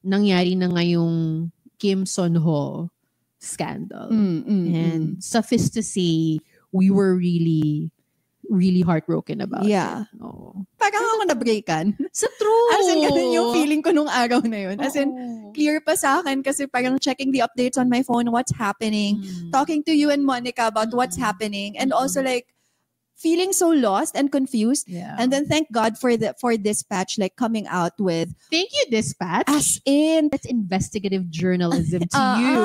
nangyari na ngayong Kim Son-ho scandal. And suffice to say, we were really heartbroken about it. Oh. Parang ako na-breakan. Sa true. As in, ganun yung feeling ko nung araw na yun. As in, clear pa sa akin kasi parang checking the updates on my phone, what's happening, talking to you and Monica about what's happening, and also like, feeling so lost and confused. And then thank God for Dispatch like coming out with thank you Dispatch. As in that's investigative journalism to you.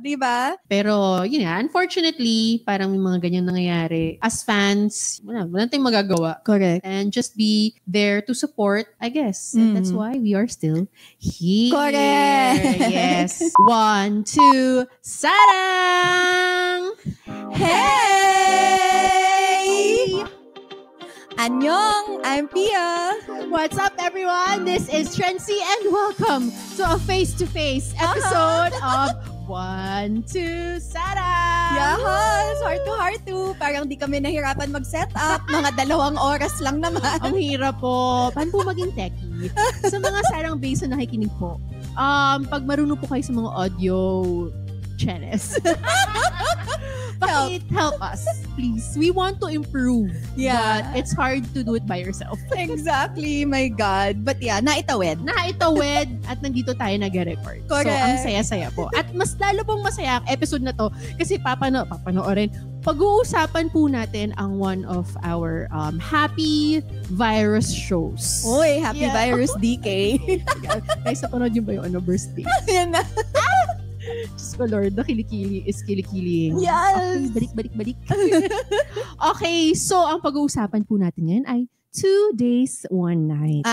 Diba? Pero yun nga, unfortunately, parang may mga ganyang nangyayari. As fans, wala tayong magagawa. Correct. And just be there to support, I guess. And that's why we are still here. Correct. Yes. 1, 2, sarang! Hey! Annyeong! I'm Pia. What's up, everyone? This is Trency and welcome to a face-to-face episode of 1, 2, Sarang! Yes! Heart to. Parang di kami nahirapan mag-set up. Mga 2 oras lang naman. Ang hirap po. Paano po maging techie? Sa mga Sarang base na nakikinig po, pag marunong po kayo sa mga audio channels, help us, please. We want to improve. But it's hard to do it by yourself. Exactly. My God. But naitawid. At nandito tayo nag-record. Correct. So, ang saya-saya po. At mas lalo pong masaya ang episode na to kasi papanoorin. Pag-uusapan po natin ang one of our happy virus shows. Oy, happy virus DK. Guys, napanood yun ba yung birthday? Yan na. Diyos ko Lord, kilikili is kilikili. Yes! Okay, balik. Okay, so ang pag-uusapan po natin ngayon ay 2 days, 1 night.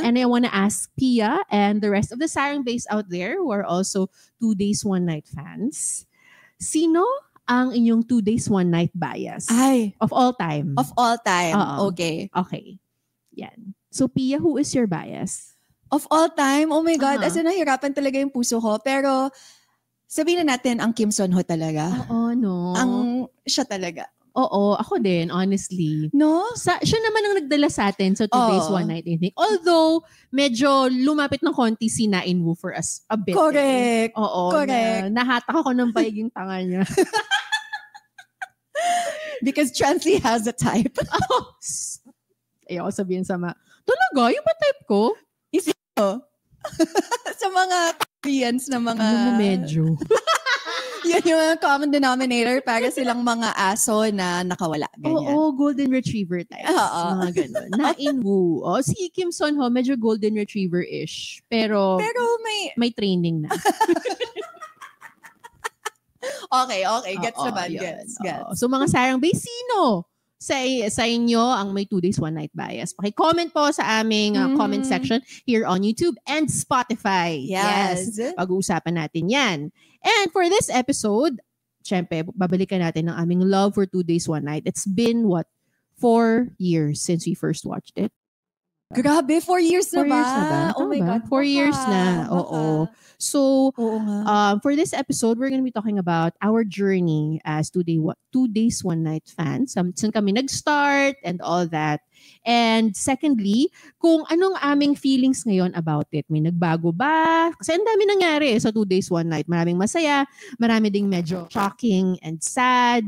And I want to ask Pia and the rest of the Sarang base out there who are also 2 days, 1 night fans. Sino ang inyong 2 days, 1 night bias? Of all time. Of all time. Okay. Yan. So Pia, who is your bias? Of all time? Oh my God. As in, nahirapan talaga yung puso ko. Pero, sabihin na natin, ang Kim Son-ho talaga. Oo, no? Siya talaga. Oo, ako din, honestly. No? Siya naman ang nagdala sa atin sa 2 days, 1 night, I think. Although, medyo lumapit ng konti si Na In-woo for us a bit. Correct. Oo. Correct. Nahatak ako ng paiging tanga niya. Because Trancy has a type. Ayoko sabihin talaga, yung ba type ko? Sa mga Koreans na mga... medyo. Yan yung mga common denominator para silang mga aso na nakawala. Ganyan. Oo, golden retriever types. Mga ganun. Na In-woo. Si Kim Son-ho, medyo golden retriever-ish. Pero may training na. Okay. Gets naman. Gets. So mga Sarang base, sino sa inyo ang may 2 days, 1 night bias? Paki-comment po sa aming comment section here on YouTube and Spotify. Yes. Pag-uusapan natin yan. And for this episode, syempre, babalikan natin ang aming love for 2 days, 1 night. It's been 4 years since we first watched it. Grabe, 4 years na ba? Oh my God. 4 years na. Oo. So, for this episode, we're gonna be talking about our journey as 2 days, 1 night fans. Saan kami nag-start and all that. And secondly, kung anong aming feelings ngayon about it. May nagbago ba? Kasi ang dami nangyari sa 2 days, 1 night. Maraming masaya, marami ding medyo shocking and sad.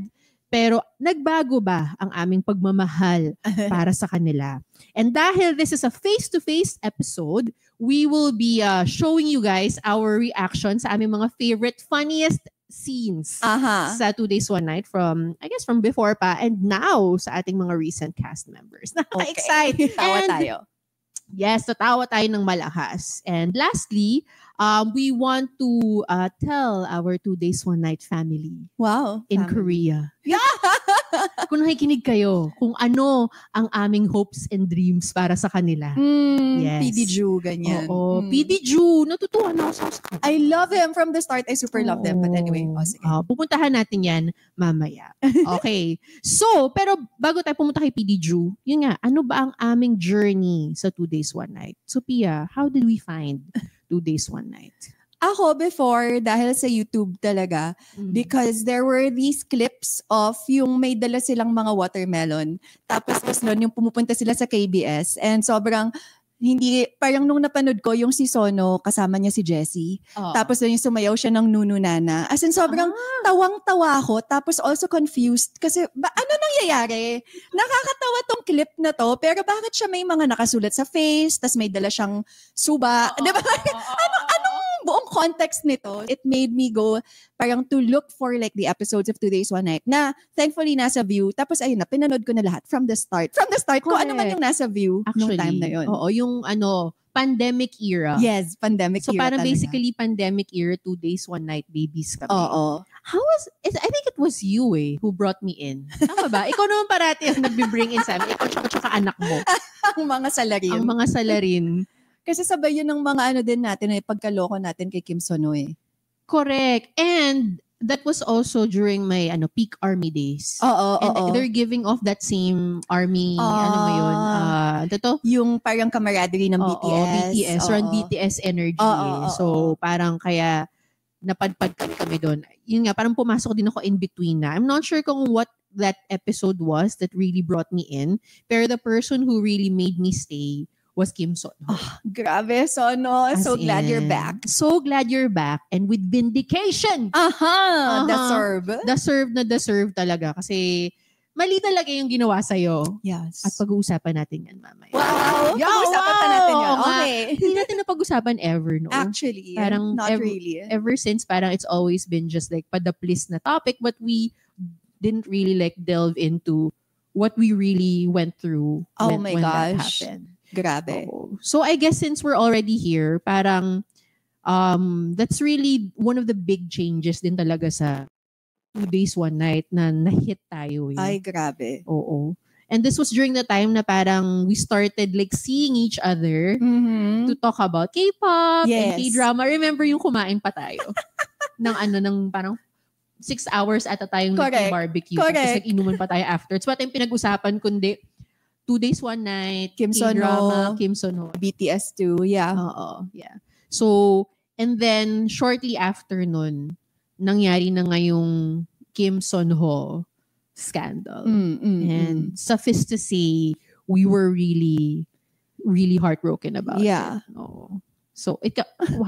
Pero nagbago ba ang aming pagmamahal para sa kanila? And dahil this is a face-to-face episode, we will be showing you guys our reaction sa aming mga favorite, funniest scenes sa 2 days, 1 night from before pa and now sa ating mga recent cast members. Nakaka-excite. Tawa tayo. Yes, tatawa tayo ng malakas. And lastly, we want to tell our 2 days, 1 night family. Wow. In Korea. Yeah! Kung nakikinig kayo, kung ano ang aming hopes and dreams para sa kanila. Yes. PD Ju, ganyan. Oo. PD Ju, natutuwa na ako sa I love him from the start. I super love them. But anyway, sige. Pupuntahan natin yan mamaya. Okay. So, pero bago tayo pumunta kay PD Ju, yun nga, ano ba ang aming journey sa 2 days, 1 night? So, Pia, how did we find 2 days, 1 night? Ako before, dahil sa YouTube talaga, because there were these clips of yung may dala silang mga watermelon. Tapos nun, yung pumupunta sila sa KBS and sobrang hindi, parang nung napanood ko, yung si Sono, kasama niya si Jessie. Tapos yung sumayaw siya ng Nunu Nana. As in, sobrang tawang-tawa ako. Tapos also confused. Kasi, ano nangyayari? Nakakatawa tong clip na to, pero bakit siya may mga nakasulat sa face, tas may dala siyang suba? Diba? Anong buong context nito? It made me go parang to look for like the episodes of 2 Days, 1 Night na thankfully nasa View. Tapos ayun na, pinanood ko na lahat from the start. From the start, kung ano man yung nasa View nung time na yun. Oo, yung pandemic era. Yes, pandemic era. So parang talaga. basically pandemic era, 2 Days, 1 Night babies kami. Oo. I think it was you who brought me in. Tama ba? Ikaw naman parati ang nagbe-bring in sa amin. Ikaw tsaka anak mo. Ang mga salarin. Ang mga salarin. Kasi sabay yun ng mga din natin, pagkaloko natin kay Kim Sono eh. Correct. And that was also during my peak army days. And they're giving off that same army, yun? Yung parang camaraderie ng BTS. BTS. Run BTS energy. So parang kaya napadpad kami doon. Yun nga, parang pumasok din ako in between na. I'm not sure kung what that episode was that really brought me in. Pero the person who really made me stay was Kim Sono. Grabe, Sono. So glad you're back. So glad you're back. And with vindication. Deserve talaga. Kasi mali talaga yung ginawa sa'yo. Yes. At pag-uusapan natin yan mamaya. Wow! Pag-uusapan pa natin yan. Okay. Hindi natin napag-usapan ever, no? Actually, parang not really. Ever since, parang it's always been just like padaplis na topic, but we didn't really like delve into what we really went through when that happened. Grabe. So I guess since we're already here, parang that's really one of the big changes din talaga sa 2 Days, 1 Night na na-hit tayo. Ay, grabe. Oo. And this was during the time na parang we started like seeing each other to talk about K-pop and K-drama. Remember yung kumain pa tayo ng parang 6 hours ata tayong barbecue. Tapos nag-inuman pa tayo after. It's what yung pinag-usapan kundi 2 Days, 1 Night, Kim Sono, Kim Sono. BTS too, yeah. Yeah. So, and then shortly after nun, nangyari na ngayong Kim Son-ho scandal. And suffice to say, we were really, really heartbroken about it. So,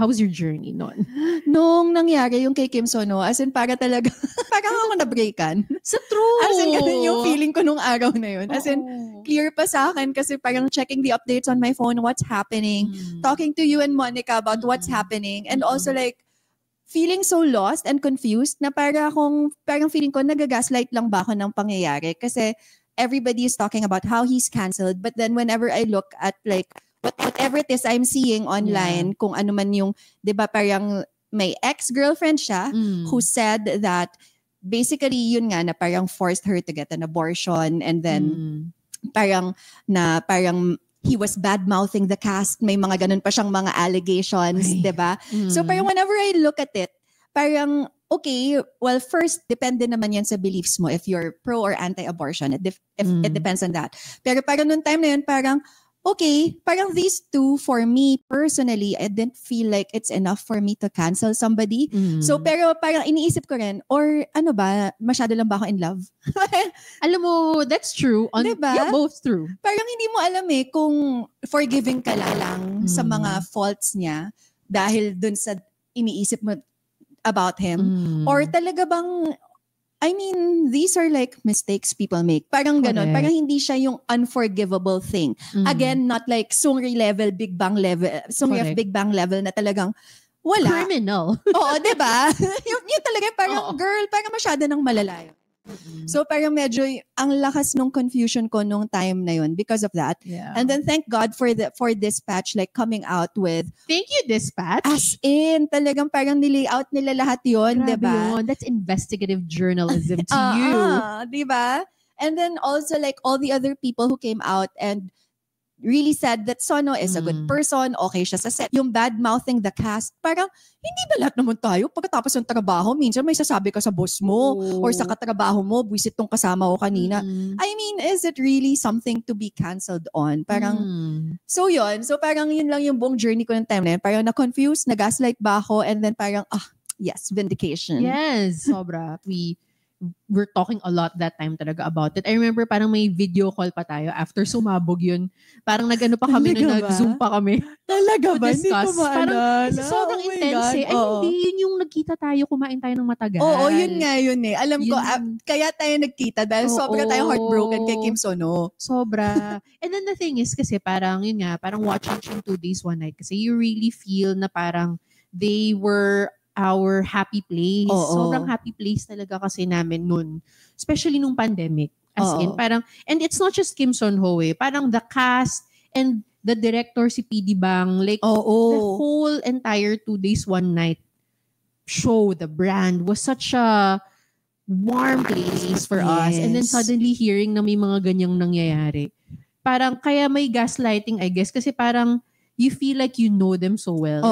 how was your journey noon? Nung nangyari yung kay Kim Sono, as in para talaga, parang ako na-breakan. Sa true! As in, ganun yung feeling ko nung araw na yun. As in, clear pa sa akin kasi parang checking the updates on my phone, what's happening, talking to you and Monica about what's happening, and also like, feeling so lost and confused na parang feeling ko nagagaslight lang ba ako ng pangyayari kasi everybody is talking about how he's canceled, but then whenever I look at like, whatever it is I'm seeing online, kung ano man yung, di ba parang may ex-girlfriend siya who said that basically yun nga na parang forced her to get an abortion and then parang he was bad-mouthing the cast. May mga ganun pa siyang mga allegations, di ba? So parang whenever I look at it, parang okay, well first, depende naman yan sa beliefs mo if you're pro or anti-abortion. It depends on that. Pero parang nung time na yun, parang okay, parang these two, for me personally, I didn't feel like it's enough for me to cancel somebody. So, pero parang iniisip ko rin, or ano ba, masyado lang ba ako in love? Alam mo, that's true. Diba? Yeah, both true. Parang hindi mo alam kung forgiving ka lang sa mga faults niya dahil dun sa iniisip mo about him. Or talaga bang, I mean, these are like mistakes people make. Parang ganon. Parang hindi siya yung unforgivable thing. Again, not like Sungri level, Big Bang level, Sungri Big Bang level na talagang wala. Criminal. Oo, diba? yun talaga parang girl, parang masyado nang malala yun. So parang medyo ang lakas nung confusion ko nung time na yun because of that. Yeah. And then thank God for Dispatch like coming out with thank you Dispatch. As in talagang parang nilayout nila lahat yun, diba? That's investigative journalism to you. Diba? And then also like all the other people who came out and really said that Sono is a good person, okay siya sa set. Yung bad-mouthing the cast, parang hindi ba lahat naman tayo pagkatapos ng trabaho, minsan may sasabi ka sa boss mo or sa katrabaho mo, buwisit tong kasama ko kanina. I mean, is it really something to be canceled on? Parang, so yun. So parang yun lang yung buong journey ko ng time na yun. Parang na-confused, na-gaslight ba ako, and then parang, yes, vindication. Yes, sobra. we're talking a lot that time talaga about it. I remember parang may video call pa tayo after sumabog yun. Parang nag-ano pa kami, nag-zoom pa kami. Talaga ba? Hindi ko maalala. Parang sobrang intense eh. Ay, hindi. Yun yung nagkita tayo, kumain tayo ng matagal. Oo, yun nga yun eh. Alam ko, kaya tayo nagkita dahil sobra tayo heartbroken kay Kim Sono. Sobra. And then the thing is kasi parang, yun nga, parang watching yung 2 Days, 1 Night kasi you really feel na parang they were our happy place. Sobrang happy place talaga kasi namin nun. Especially nung pandemic. As in, parang, and it's not just Kim Son Ho eh. Parang the cast and the director, si PD Bang, like, the whole entire 2 Days, 1 Night show, the brand, was such a warm place for us. And then suddenly hearing na may mga ganyang nangyayari. Parang, kaya may gaslighting, I guess, kasi parang, you feel like you know them so well.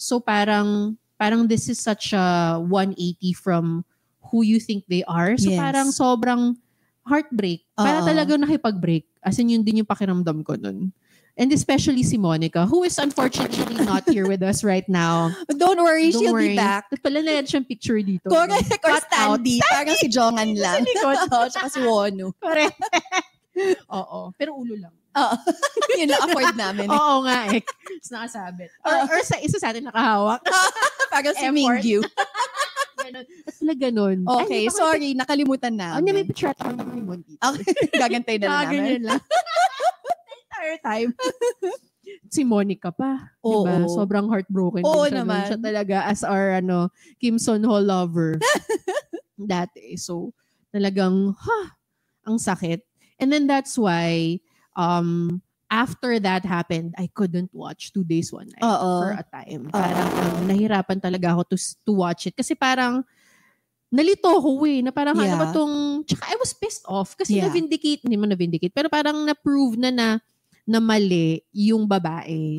So parang this is such a 180 from who you think they are. So parang sobrang heartbreak. Para talaga nakipag-break. As in, yun din yung pakiramdam ko nun. And especially si Monica, who is unfortunately not here with us right now. Don't worry, she'll be back. Pala na yan siyang picture dito. Correct. Or Standy. Parang si Jongan lang. Tsaka si Wonu. Correct. Oo. Pero ulo lang. Yun lang afford namin. Oo nga eh. It's nakasabit. Or sa isa sa atin nakahawak. Parang si Mingyu. Ganon. At pala ganon. Okay, sorry. Nakalimutan na. Hindi, may picture ako ng limon dito. Gagantay na lang namin. Ganyan lang. Entire time. Si Monica pa. Diba? Sobrang heartbroken. Oo naman. Siya talaga as our Kim Son Ho lover. Dati. So, talagang, ang sakit. And then that's why, after that happened, I couldn't watch 2 Days, 1 Night for a time. Parang nahirapan talaga ako to watch it. Kasi parang, nalito ko eh, na parang ano ba tong, tsaka I was pissed off. Kasi na-vindicate, hindi man na-vindicate, pero parang na-prove na mali yung babae.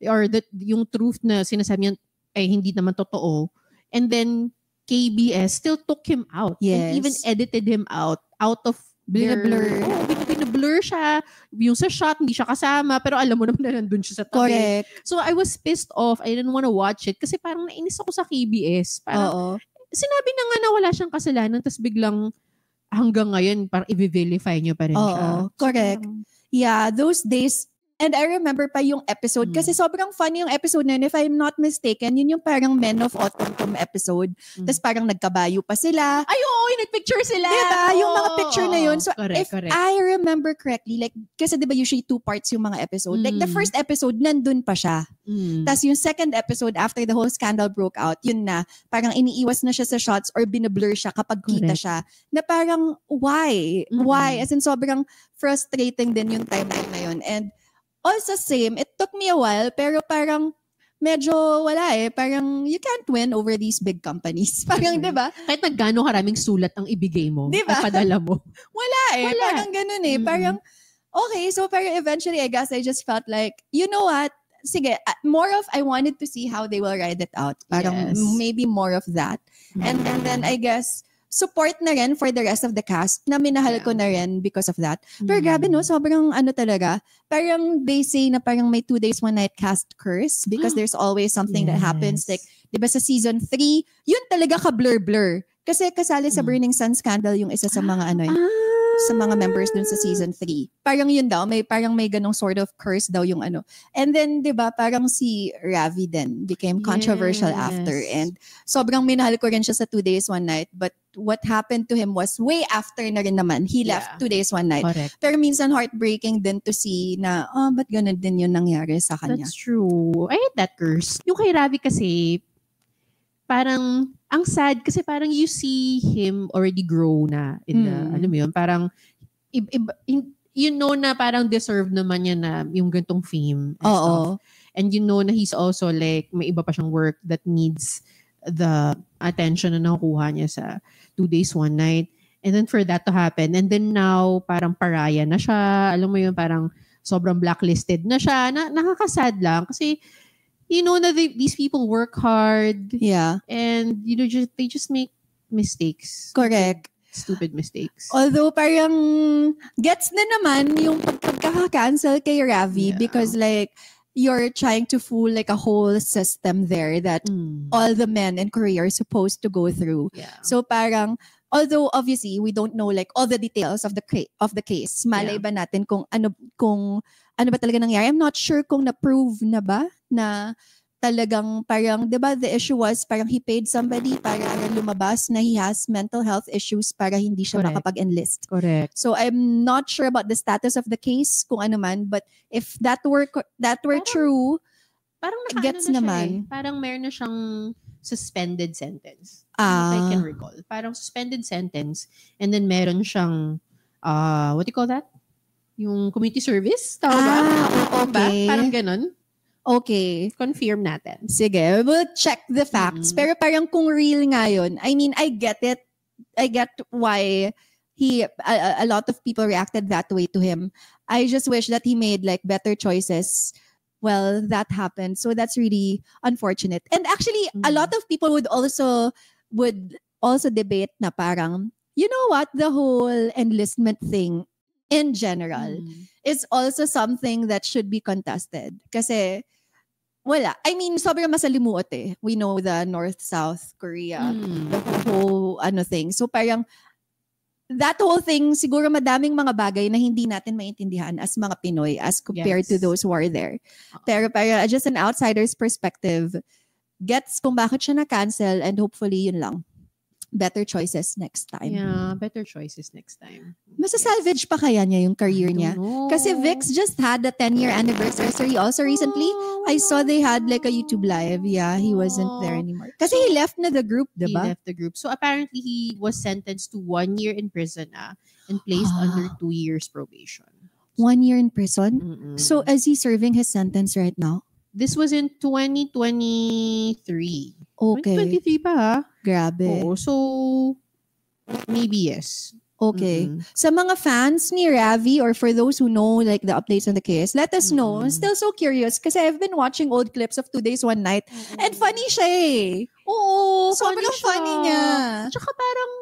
Or yung truth na sinasabi niya, ay hindi naman totoo. And then, KBS still took him out. And even edited him out of Binablur. Binablur siya. Yung sa shot, hindi siya kasama. Pero alam mo naman na nandun siya sa tabi. Correct. So, I was pissed off. I didn't wanna watch it. Kasi parang nainis ako sa KBS. Parang, sinabi na nga na wala siyang kasalanan. Tapos biglang, hanggang ngayon, parang i-vilify niyo pa rin siya. Correct. Yeah, those days. And I remember pa yung episode kasi sobrang funny yung episode na yun. If I'm not mistaken, yun yung parang Men of Autumn episode. Tapos parang nagkabayo pa sila. Ay, oo, nagpicture sila. Diba? Yung mga picture na yun. So, correct. I remember correctly, like, kasi diba usually 2 parts yung mga episode. Like, the first episode, nandun pa siya. Tapos yung second episode, after the whole scandal broke out, yun na, parang iniiwas na siya sa shots or binablur siya kapag kita siya. Na parang, why? Why? As in, sobrang frustrating din yung timeline na yun. And, also same, it took me a while, pero parang medyo wala eh. Parang you can't win over these big companies. Parang, di ba? Kahit nagano karaming sulat ang ibigay mo, diba? Padala mo. Wala eh. Parang ganun eh. Parang, okay, so parang eventually, I guess I just felt like, you know what? Sige, more of, I wanted to see how they will ride it out. Parang maybe more of that. And then I guess, support na rin for the rest of the cast na minahal ko na rin because of that. Pero grabe no, sobrang ano talaga. Parang they say na parang may 2 Days, 1 Night cast curse because there's always something that happens. Like, di ba sa season 3, yun talaga ka-blur-blur. Kasi kasali sa Burning Sun scandal yung isa sa mga ano sa mga members dun sa season 3. Parang yun daw, parang may ganong sort of curse daw yung ano. And then, di ba, parang si Ravi then became controversial after. And sobrang minahal ko rin siya sa 2 Days, 1 Night. But what happened to him was way after na rin naman. He left 2 Days, 1 Night. Correct. Pero minsan heartbreaking din to see na, ba't ganun din yung nangyari sa kanya? That's true. I hate that curse. Yung kay Ravi kasi, parang, ang sad kasi parang you see him already grow na in the, alam mo yun, parang, you know na parang deserve naman niya na yung gantong fame and stuff. And you know na he's also like, may iba pa siyang work that needs the attention na nakukuha niya sa 2 Days, 1 Night. And then for that to happen, and then now, parang paraya na siya, alam mo yun, parang sobrang blacklisted na siya, nakakasad lang kasi, you know na these people work hard. Yeah. And, you know, they just make mistakes. Correct. Stupid mistakes. Although, parang, gets na naman yung pagkaka-cancel kay Ravi because like, you're trying to fool like a whole system there that all the men in Korea are supposed to go through. Yeah. So parang, although obviously we don't know like all the details of the case, malay ba natin kung ano ba talaga nangyari? I'm not sure kung na-prove na ba na talagang parang, di ba, the issue was parang he paid somebody para lumabas na he has mental health issues para hindi siya makapag-enlist. Correct. So I'm not sure about the status of the case, kung ano man, but if that were true, parang gets na naman. Parang meron na siyang suspended sentence. If I can recall. Parang suspended sentence and then meron siyang what do you call that? Yung community service? Okay. Parang ganun. Okay. Confirm natin. Sige, we'll check the facts. Pero parang kung real nga yun, I mean, I get it. I get why a lot of people reacted that way to him. I just wish that he made like better choices. Well, that happened. So that's really unfortunate. And actually, a lot of people would also debate na parang, you know what, the whole enlistment thing in general is also something that should be contested. Kasi, wala. I mean, sobrang masalimuot eh. We know the North-South Korea, the whole thing. So parang, that whole thing, siguro madaming mga bagay na hindi natin maintindihan as mga Pinoy as compared to those who are there. Pero just an outsider's perspective, gets kung bakit siya na-cancel and hopefully yun lang. Better choices next time. Yeah, better choices next time. Masasalvage pa kaya niya yung career niya? Kasi VIX just had a 10-year anniversary also recently. I saw they had like a YouTube live. Yeah, he wasn't there anymore. Kasi he left na the group, diba? He left the group. So apparently he was sentenced to 1 year in prison and placed under 2 years probation. 1 year in prison? So is he serving his sentence right now? This was in 2023. Okay. 2023 pa ha? Grabe. Oo, so maybe yes. Okay. Sa mga fans ni Ravi or for those who know like the updates on the case, let us know. I'm still so curious kasi I've been watching old clips of 2 Days, 1 Night and funny siya eh. Oo, sobrang funny niya. Tsaka parang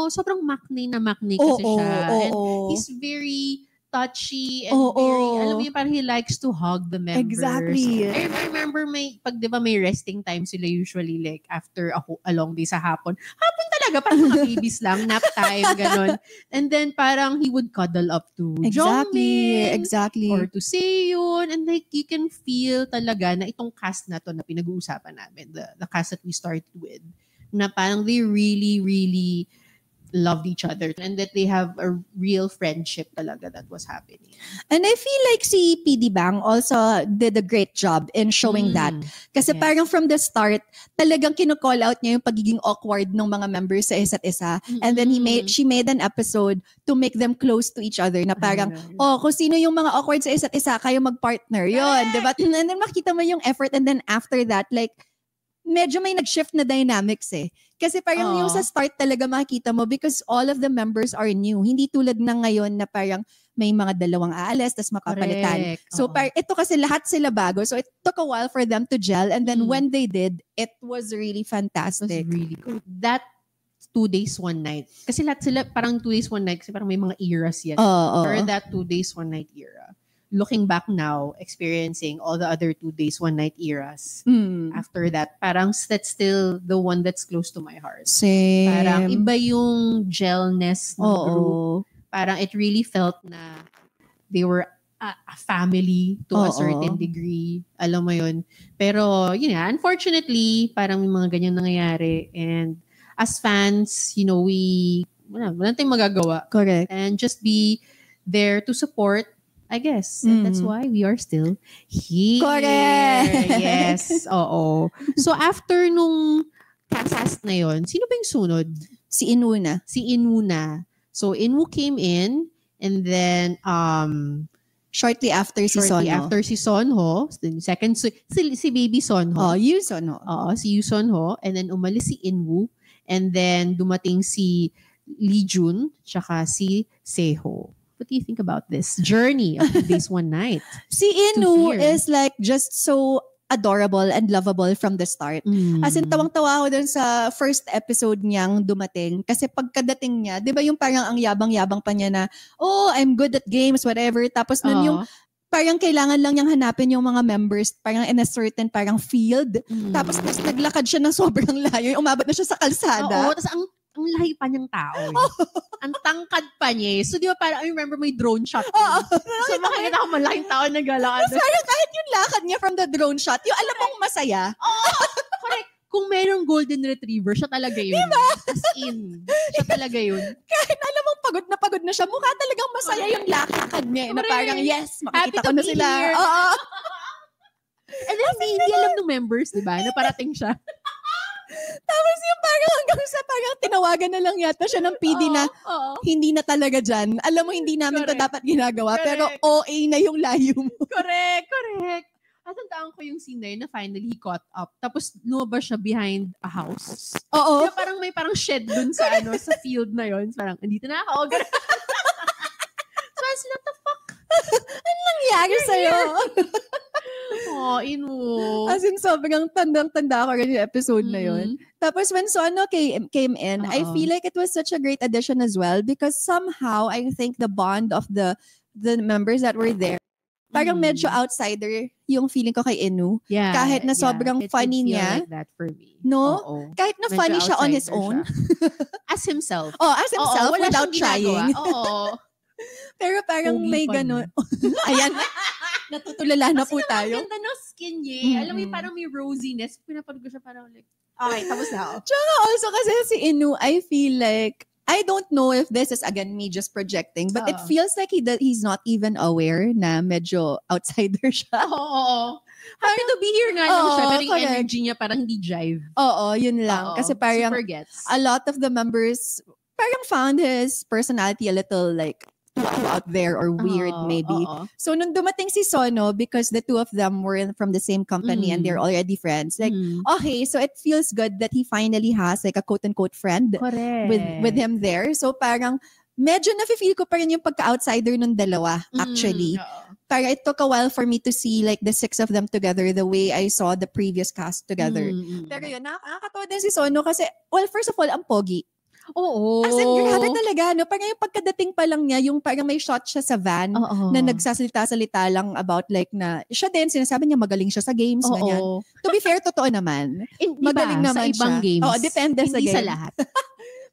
sobrang maknay kasi siya. And he's very touchy and very, alam mo yun, parang he likes to hug the members. Exactly. I remember pag di ba may resting time sila usually like after a long day sa hapon. Hapon talaga, parang mga babies lang, nap time, ganon. And then parang he would cuddle up to Jongmin. Exactly. Or to Seyun. And like you can feel talaga na itong cast na to na pinag-uusapan namin, the cast that we started with, na parang they really, really loved each other and that they have a real friendship talaga that was happening. And I feel like si PD Bang also did a great job in showing that. Kasi parang from the start, talagang kino-call out niya yung pagiging awkward ng mga members sa isa't isa. And then she made an episode to make them close to each other na parang, kung sino yung mga awkward sa isa't isa, kayo mag-partner. Yun, diba? And then makita mo yung effort and then after that, like, medyo may nag-shift na dynamics eh. Kasi parang yung sa start talaga makikita mo because all of the members are new. Hindi tulad na ngayon na parang may mga dalawang aalis tas mapapalitan. So ito kasi lahat sila bago. So it took a while for them to gel and then when they did, it was really fantastic. It was really good. That 2 Days, 1 Night. Kasi lahat sila parang 2 Days, 1 Night kasi parang may mga eras yan. Or that 2 Days, 1 Night era. Looking back now, experiencing all the other 2 Days, 1 Night eras. After that, parang that's still the one that's close to my heart. Same. Parang iba yung gelness ng group. Parang it really felt na they were a family to a certain degree. Alam mo yun. Pero, yun nga, unfortunately, parang may mga ganyan nangyayari. And as fans, wala tayong magagawa. Correct. And just be there to support, I guess. And that's why we are still here. Correct. Yes. Oo. So, after nung cast na yon, sino ba yung sunod? Si Inwoo. Si Inwoo na. So, Inwoo came in and then shortly after si Sonho, second si baby Sonho. Yoo Sonho. Oo, si Yoo Sonho. And then umalis si Inwoo. And then dumating si Lee Jun, tsaka si Seo. What do you think about this journey of 2 Days, 1 Night? Si Inwoo is like just so adorable and lovable from the start. As in, tawang-tawa ako dun sa first episode niyang dumating. Kasi pagkadating niya, di ba yung parang ang yabang-yabang pa niya na, I'm good at games, whatever. Tapos nun yung parang kailangan lang niyang hanapin yung mga members parang in a certain parang field. Tapos naglakad siya ng sobrang layo. Umabot na siya sa kalsada. Oo, tapos ang lahi pa niyang tao. Ang tangkad pa niya. So, di ba parang, I remember may drone shot. So, makikita ko malaking tao naglalakad. Tapos parang kahit yung lakad niya from the drone shot, yung alam mong masaya. Correct. Kung merong golden retriever, siya talaga yun. Diba? As in, siya talaga yun. Kahit alam mong pagod na siya, mukha talagang masaya yung lakad niya. Na parang, yes, makikita ko na sila. Oo. And then, hindi alam ng members, di ba? Na parating siya. Tapos yung parang hanggang sa parang tinawagan na lang yata siya ng PD na hindi na talaga dyan. Alam mo, hindi namin to dapat ginagawa. Pero OA na yung layo mo. Correct. At tandaan ko yung scene na yun na finally he caught up. Tapos lumabas siya behind a house. Oo. Kaya parang may parang shed dun sa sa field na yun. Parang, andito na ako. So I said, what the fuck? Ano nangyari sa'yo? Inu. As in, sobrang tandang-tanda ako rin yung episode na yun. Tapos when Sono came in, I feel like it was such a great addition as well because somehow, I think the bond of the members that were there, parang medyo outsider yung feeling ko kay Inu. Yeah, kahit na sobrang funny niya. Like that for me. No? Kahit na medyo funny siya on his own. As himself. As himself without trying. Pero parang Pogi may ganun. Ayan. Natutulala na po tayo. Ang ganda ng skin niya. Alam mo, parang may rosiness. Pinapanood ko siya parang like, okay, tapos na ako. Tsaka also kasi si Inu, I feel like, I don't know if this is again me just projecting, but it feels like he's not even aware na medyo outsider siya. Oo. Happy to be here nga lang siya, pero yung energy niya parang hindi jive. Oo, yun lang. Kasi parang a lot of the members parang found his personality a little like too out there or weird maybe. So nung dumating si Sono, because the two of them were from the same company and they're already friends, like okay, so it feels good that he finally has like a quote-unquote friend with him there. So parang medyo nafe-feel ko pa rin yung pagka-outsider ng dalawa actually. Parang it took a while for me to see like the six of them together the way I saw the previous cast together. Pero yun, nakakatawa din si Sono kasi, well, first of all, ang pogi. Oo. As in, grabe talaga, no? Parang yung pagkadating pa lang niya, yung parang may shot siya sa van na nagsasalita-salita lang about like na, siya din, sinasabi niya magaling siya sa games, ganyan. To be fair, totoo naman. Magaling naman sa ibang siya. games. Depende sa game. Hindi sa lahat.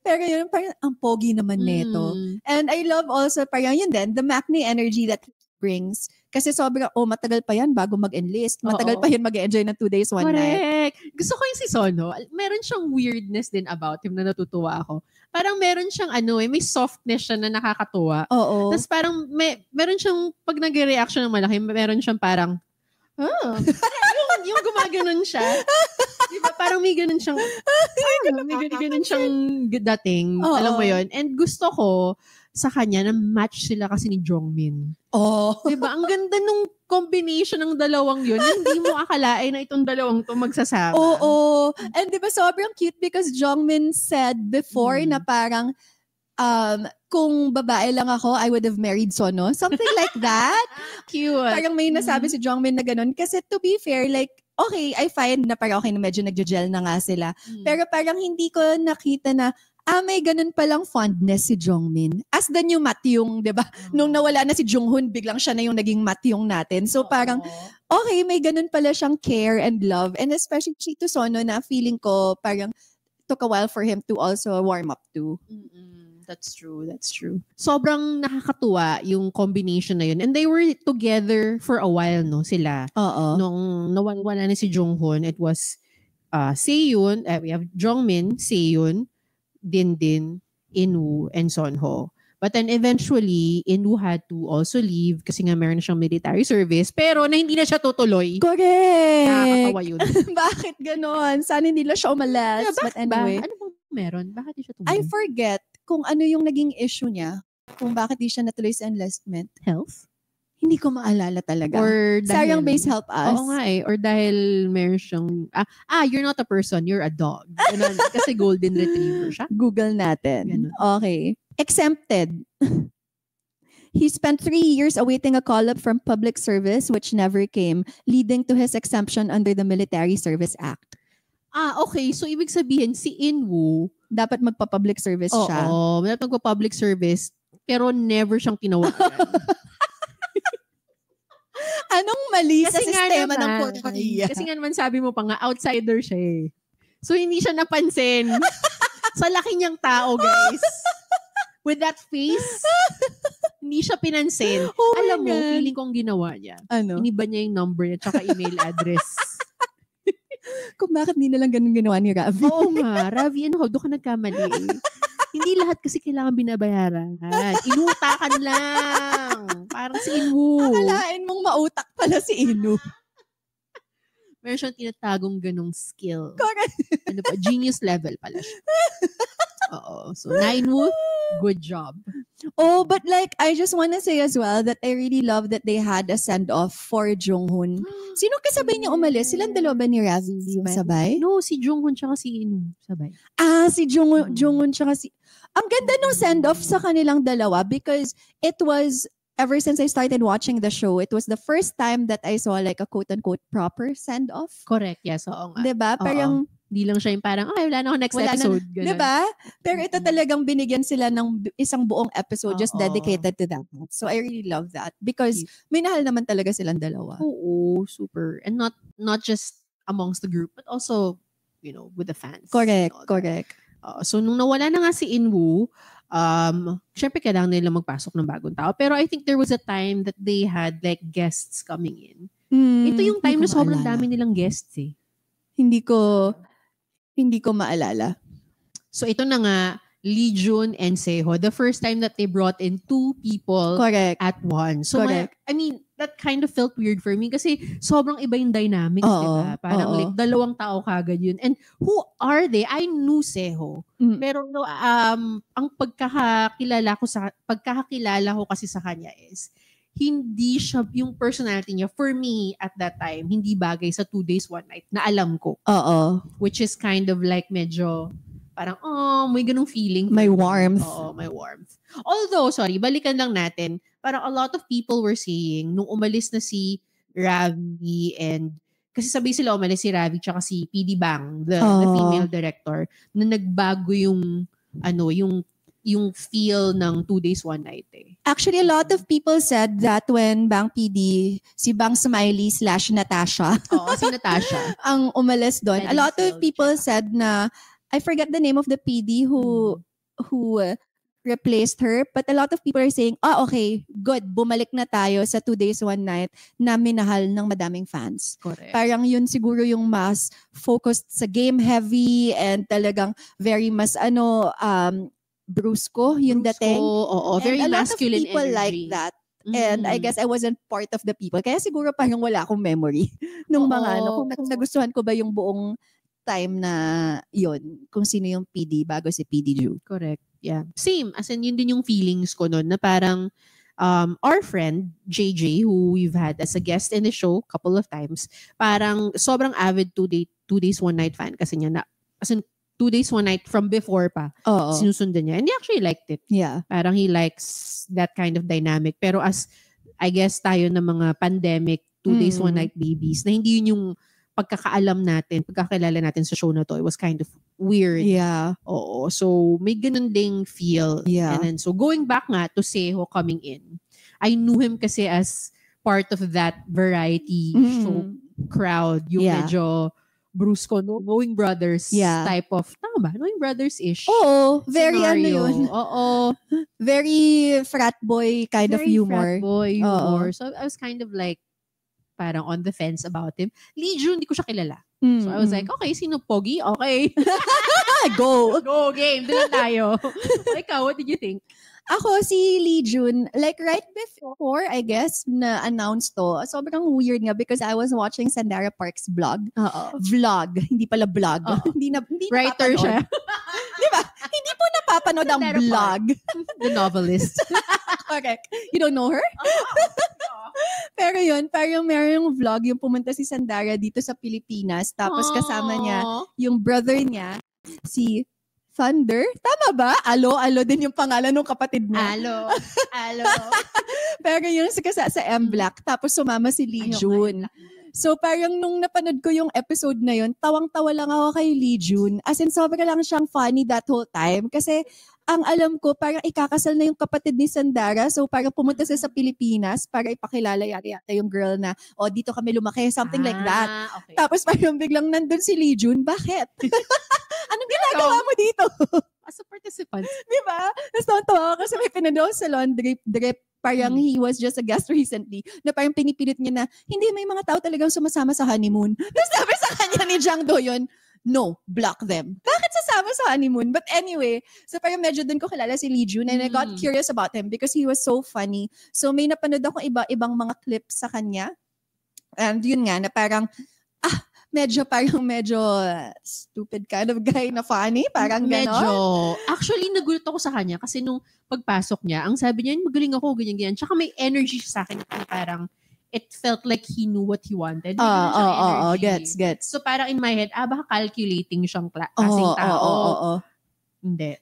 Pero yun, parang ang pogi naman neto. And I love also, parang yun din, the Macne energy that he brings. Kasi sobrang, matagal pa yan bago mag-enlist. Matagal pa yan mag-enjoy ng 2 days, 1 night. Gusto ko yung si Sono. Meron siyang weirdness din about him na natutuwa ako. Parang meron siyang may softness siya na nakakatuwa. Oo. Tapos parang meron siyang, pag nag-reaction ng malaki, meron siyang parang, yung gumaganon siya. Diba? Parang may ganun siyang, may ganun siyang dating. Alam mo yun? And gusto ko, sa kanya na match sila kasi ni Jongmin. Diba? Ang ganda nung combination ng dalawang yun. Hindi mo akalain na itong dalawang to magsasama. And diba sobrang cute because Jongmin said before na parang kung babae lang ako, I would have married Sono. Something like that. Cute. Parang may nasabi si Jongmin na ganun. Kasi to be fair, like, okay, I find na parang okay na medyo nagja-gel na nga sila. Pero parang hindi ko nakita na may ganun palang fondness si Jongmin. As the new Matyong, di ba? Nung nawala na si Jonghoon, biglang siya na yung naging Matyong natin. So parang, okay, may ganun pala siyang care and love. And especially to Sono na feeling ko parang took a while for him to also warm up to. That's true. Sobrang nakakatuwa yung combination na yun. And they were together for a while, no? Sila. Nung nawala na si Jonghoon, it was Seyun, we have Jongmin, Seyun, Din, Inu, and Sonho. But then eventually, Inu had to also leave kasi nga meron na siyang military service pero na hindi na siya tutuloy. Correct! Nakakatawa yun. Bakit ganon? Sana hindi na siya umalas. But anyway. Ano bang meron? Bakit di siya tutuloy? I forget kung ano yung naging issue niya. Kung bakit di siya natuloy sa enlistment. Health? Hindi ko maalala talaga. Or dahil, Sayang base help us. Oo nga Or dahil meron siyang, you're not a person, you're a dog. Ganun, kasi golden retriever siya. Google natin. Ganun. Okay. Exempted. He spent 3 years awaiting a call-up from public service which never came, leading to his exemption under the Military Service Act. Okay. So, ibig sabihin, si Inwoo, dapat magpa-public service siya. Oo, dapat magpa-public service, pero never siyang tinawagan. Anong mali sa Kasi nga sistema ng naman, Puerto Rico? Kasi nga naman sabi mo pa nga, outsider siya eh. So, hindi siya napansin. Sa laki niyang tao, guys. With that face, hindi siya pinansin. Oh my Alam mo, God. feeling kong ginawa niya. Ano? Iniba niya yung number niya tsaka email address. Kung bakit di na lang ganun ginawa ni Ravi. Oo nga, Ravi, ano, doon ka nagkamali eh. Hindi lahat kasi kailangan binabayaran. Inutakan lang. Parang si Inwoo. Akalain mong mautak pala si Inu. Meron siyang tinatagong ganong skill. Correct. Ano pa, genius level pala siya. Oo. So, Inwoo, good job. Oh, but like, I just wanna say as well that I really love that they had a send-off for Jonghoon. Sino kasabay niya umalis? Silang dalawa ba ni Ravi yung sabay? No, si Jonghoon tsaka si Inwoo sabay. Si Jonghoon tsaka si... Ang ganda nung send-off sa kanilang dalawa because it was, ever since I started watching the show, it was the first time that I saw like a quote-unquote proper send-off. Correct, yes. Oo nga. Diba? Parang... Di lang siya yung parang, wala na ako next episode. Na, diba? Pero ito talagang binigyan sila ng isang buong episode just dedicated to that. So I really love that because may nahal naman talaga silang dalawa. Oo, super. And not just amongst the group, but also, you know, with the fans. Correct. So nung nawala na nga si Inwoo, syempre kailangan nila magpasok ng bagong tao. Pero I think there was a time that they had like guests coming in. Ito yung time na sobrang dami nilang guests eh. Hindi ko maalala. So ito na nga, Lee Jun and Seho, the first time that they brought in two people at once. So I mean, that kind of felt weird for me kasi sobrang iba yung dynamics, diba? Parang like dalawang tao kagad yun. And who are they? I knew Seho. Pero no, ang pagkakakilala ko kasi sa kanya is hindi siya, yung personality niya, for me, at that time, hindi bagay sa 2 days, 1 night na alam ko. Which is kind of like medyo, parang, may ganung feeling. May warmth. May warmth. Although, sorry, balikan lang natin, parang a lot of people were saying, nung umalis na si Ravi and, kasi sabay sila umalis si Ravi tsaka si PD Bang, the female director, na nagbago yung feel ng 2 days, 1 night eh. Actually, a lot of people said that when Bang PD, si Bang Smiley / Natasha. Si Natasha. ang umalis doon. A lot of people said na, I forget the name of the PD who replaced her, but a lot of people are saying, okay, good, bumalik na tayo sa 2 days, 1 night na minahal ng madaming fans. Correct. Parang yun siguro yung mas focused sa game heavy and talagang very mas brusco yung dating. Very and masculine energy. A lot of people energy. like that. And I guess I wasn't part of the people. Kaya siguro parang wala akong memory nung mga kung nagustuhan ko ba yung buong time na yun, kung sino yung PD bago si PD Ju. Correct. Yeah. Same. As in, yun din yung feelings ko nun na parang our friend, JJ, who we've had as a guest in the show couple of times, parang sobrang avid 2 days, 1 night fan kasi niya na, as in, 2 days, 1 night from before pa. Sinusundan niya. And he actually liked it. Yeah. Parang he likes that kind of dynamic. Pero as, I guess, tayo ng mga pandemic, 2 days, 1 night babies, na hindi yun yung pagkakaalam natin, pagkakilala natin sa show na to, it was kind of weird. Yeah. Oo. So, may ganun ding feel. Yeah. And then, so going back nga to Seho coming in, I knew him kasi as part of that variety show crowd. Yung medyo brusco, no? Knowing Brothers type of, tama ba? Knowing Brothers-ish. Oo. Very scenario. yun. Oo. Very frat boy kind of humor. Frat boy humor. So, I was kind of like, parang on the fence about him. Lee Jun, hindi ko siya kilala. So I was like, okay, sino Pogi? Okay. Go! Go, game. Doon na tayo. Ikaw, what did you think? Ako, si Lee Jun, like right before, I guess, na-announce to, sobrang weird nga because I was watching Sandara Park's vlog. Vlog. Hindi pala vlog. Hindi writer napapanood. siya. Di ba? Hindi po napapanood ang vlog. The novelist. Correct. You don't know her? Pero yun, parang meron yung vlog, yung pumunta si Sandara dito sa Pilipinas, tapos kasama niya yung brother niya, si Thunder. Tama ba? Alo din yung pangalan ng kapatid niya. Alo. Pero yun sa M-Black, tapos sumama si Lee Jun. So parang nung napanood ko yung episode na yun, tawang-tawa lang ako kay Lee Jun. As in, sobra lang siyang funny that whole time. Kasi ang alam ko, parang ikakasal na yung kapatid ni Sandara. So, parang pumunta siya sa Pilipinas para ipakilala yata yung girl na, dito kami lumaki, something like that. Okay. Tapos parang biglang nandun si Lee Jun. Bakit? Anong ginagawa mo dito? As a participant. Diba? Tapos tawa kasi may pinanood sa laundry drip. Parang he was just a guest recently na parang pinipilit niya na hindi, may mga tao talagang sumasama sa honeymoon. Tapos sabi sa kanya ni Jang Do-yeon, no, block them. Bakit sasama sa honeymoon? But anyway, so parang medyo dun ko kilala si Lee Jun and I got curious about him because he was so funny. So may napanood ako iba-ibang mga clips sa kanya. And yun nga, na parang, medyo stupid kind of guy na funny. Parang medyo. Actually, nagulat ako sa kanya kasi nung pagpasok niya, ang sabi niya, magaling ako, ganyan-ganyan. Tsaka may energy siya sa akin na parang it felt like he knew what he wanted. Gets. So parang in my head, baka calculating siyang klaseng tao. Hindi.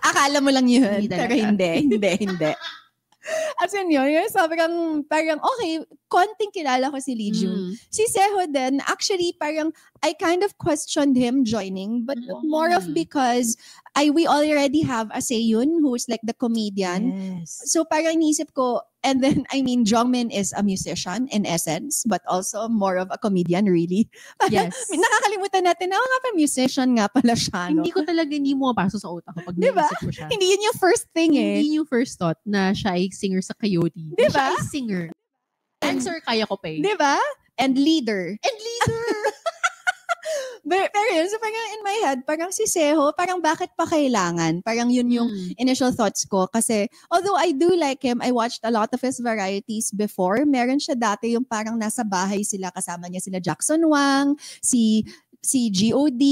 Akala mo lang yun. Pero hindi. As in yun, parang okay, konting kilala ko si Lee Jun. Si Seo din, actually parang I kind of questioned him joining, but more of because we already have a Seyun who is like the comedian. Yes. So parang iniisip ko, and then Jongmin is a musician in essence, but also more of a comedian really. Parang, yes. Nakakalimutan natin na nga pa musician nga pala siya. No? Hindi mo mapasok sa utak ko pag naisip ko siya. Hindi yun yung first thing Hindi yung first thought na siya ay singer sa Coyote. Diba? Siya ay singer. Answer kaya ko pa eh. Diba? And leader. Pero yun, so parang in my head, parang si Seo, parang bakit pa kailangan? Parang yun yung initial thoughts ko. Kasi, although I do like him, I watched a lot of his varieties before. Meron siya dati yung parang nasa bahay sila, kasama niya sila Jackson Wang, si G.O.D,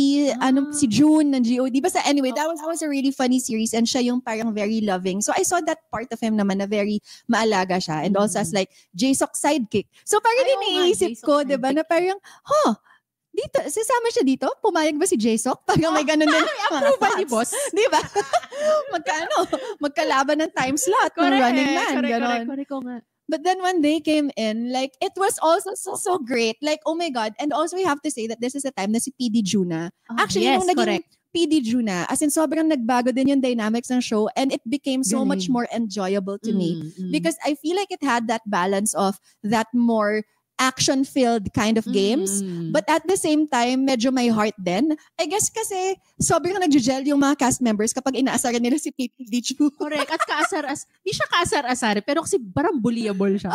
si June ng G.O.D. Basta anyway, that was a really funny series and siya yung parang very loving. So I saw that part of him naman na very maalaga siya and also as like Jae-suk's sidekick. So parang iniisip ko, diba, na parang, dito, sasama siya dito? Pumayag ba si Jae-suk? Parang may ganun din. Approval ni boss. Diba? Magkalaban ng time slot ng Running Man. Correct ko nga. But then when they came in, like, it was also so great. Like, oh my God. And also we have to say that this is a time na si PD Juna. Actually, nung naging PD Juna, as in sobrang nagbago din yung dynamics ng show and it became so much more enjoyable to me. Because I feel like it had that balance of that more action-filled kind of games. But at the same time, medyo may heart din. I guess kasi sobrang nag-gel yung mga cast members kapag inaasaran nila si PD Juna. Correct. At di siya kaasar-asar, pero kasi parang bullyable siya.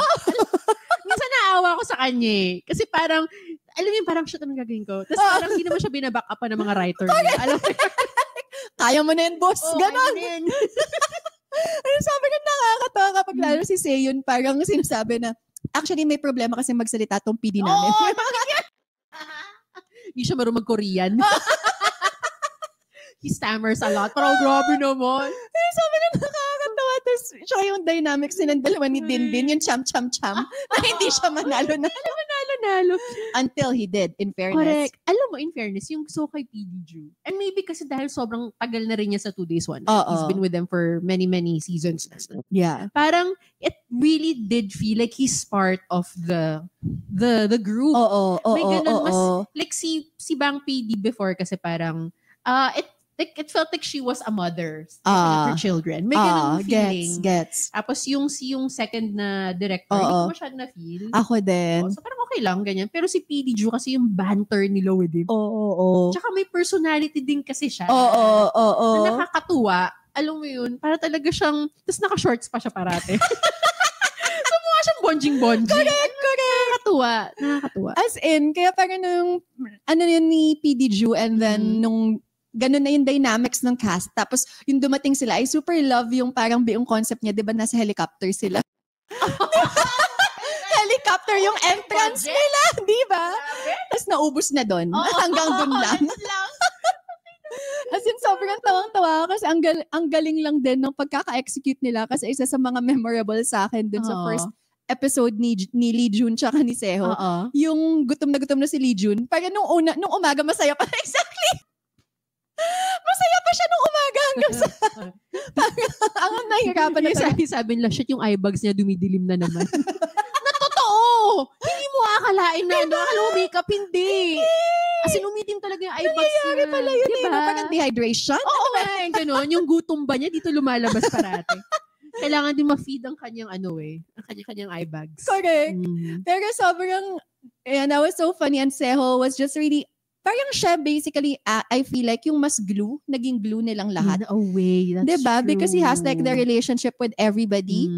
Minsan naawa ko sa kanya eh. Kasi parang, alam mo parang siya ang gagawin ko. Tapos parang hindi naman siya binaback up ng mga writer niya. Alam mo kaya mo na yun, boss. Ganon. Sabi ko nakakatawa kapag lalo si Seyun parang sinasabi na, actually, may problema kasi magsalita tong PD namin. Hindi siya marunong mag-Korean. He stammers a lot. Parang grabe naman. Sabi na nakakatawa. Tapos, siya yung dynamics ng dalawa ni Dinbin, yung cham-cham-cham, na hindi siya manalo-nalo. Until he did, in fairness. Correct. Alam mo, in fairness, yung so kay PD Ju. And maybe kasi dahil sobrang tagal na rin niya sa 2 Days 1 Night. He's been with them for many, many seasons. Yeah. Parang, it really did feel like he's part of the group. May ganun, mas, like si Bang PD before kasi parang, it felt like she was a mother of her children. May ganun feeling. Gets. Tapos yung second na director, hindi ko masyadong na-feel. Ako din. So parang okay lang, ganyan. Pero si PD Ju kasi yung banter nila with him. Tsaka may personality din kasi siya. Na nakakatuwa. Alam mo yun, para talaga siyang, tapos naka-shorts pa siya parate. So mukha siyang bonjing-bonjing. Correct. Nakakatuwa. As in, kaya parang nung, yun ni PD Ju and then nung ganun na yung dynamics ng cast. Tapos, yung dumating sila, I super love yung parang buong concept niya. Diba nasa helicopter sila? Helicopter yung entrance nila. Diba? Tapos naubos na doon. Hanggang doon lang. As in, sobrang tawang-tawa kasi ang galing lang din ng pagkaka-execute nila kasi isa sa mga memorable sa akin dun sa first episode ni Lee Jun tsaka ni Seo. Yung gutom na si Lee Jun. Parang nung umaga masaya pa. Exactly! Masaya pa siya nung umaga hanggang sa ang nahihirapan na sabi nila, shit, yung eye bags niya dumidilim na naman. Na totoo! Hindi mo akalain na, akala mo makeup, hindi. As in, umitim talaga yung eye bags niya. Nangyayari pala yun, diba? Parang dehydration. Oo nga, gano'n. Yung gutom ba niya, dito lumalabas parate. Kailangan din ma-feed ang kanyang ang kanyang eye bags. Correct. Pero sobrang, that was so funny. And Seho was just really, parang siya basically, I feel like yung mas naging glue nilang lahat. In a way, that's diba? true. Because he has like the relationship with everybody.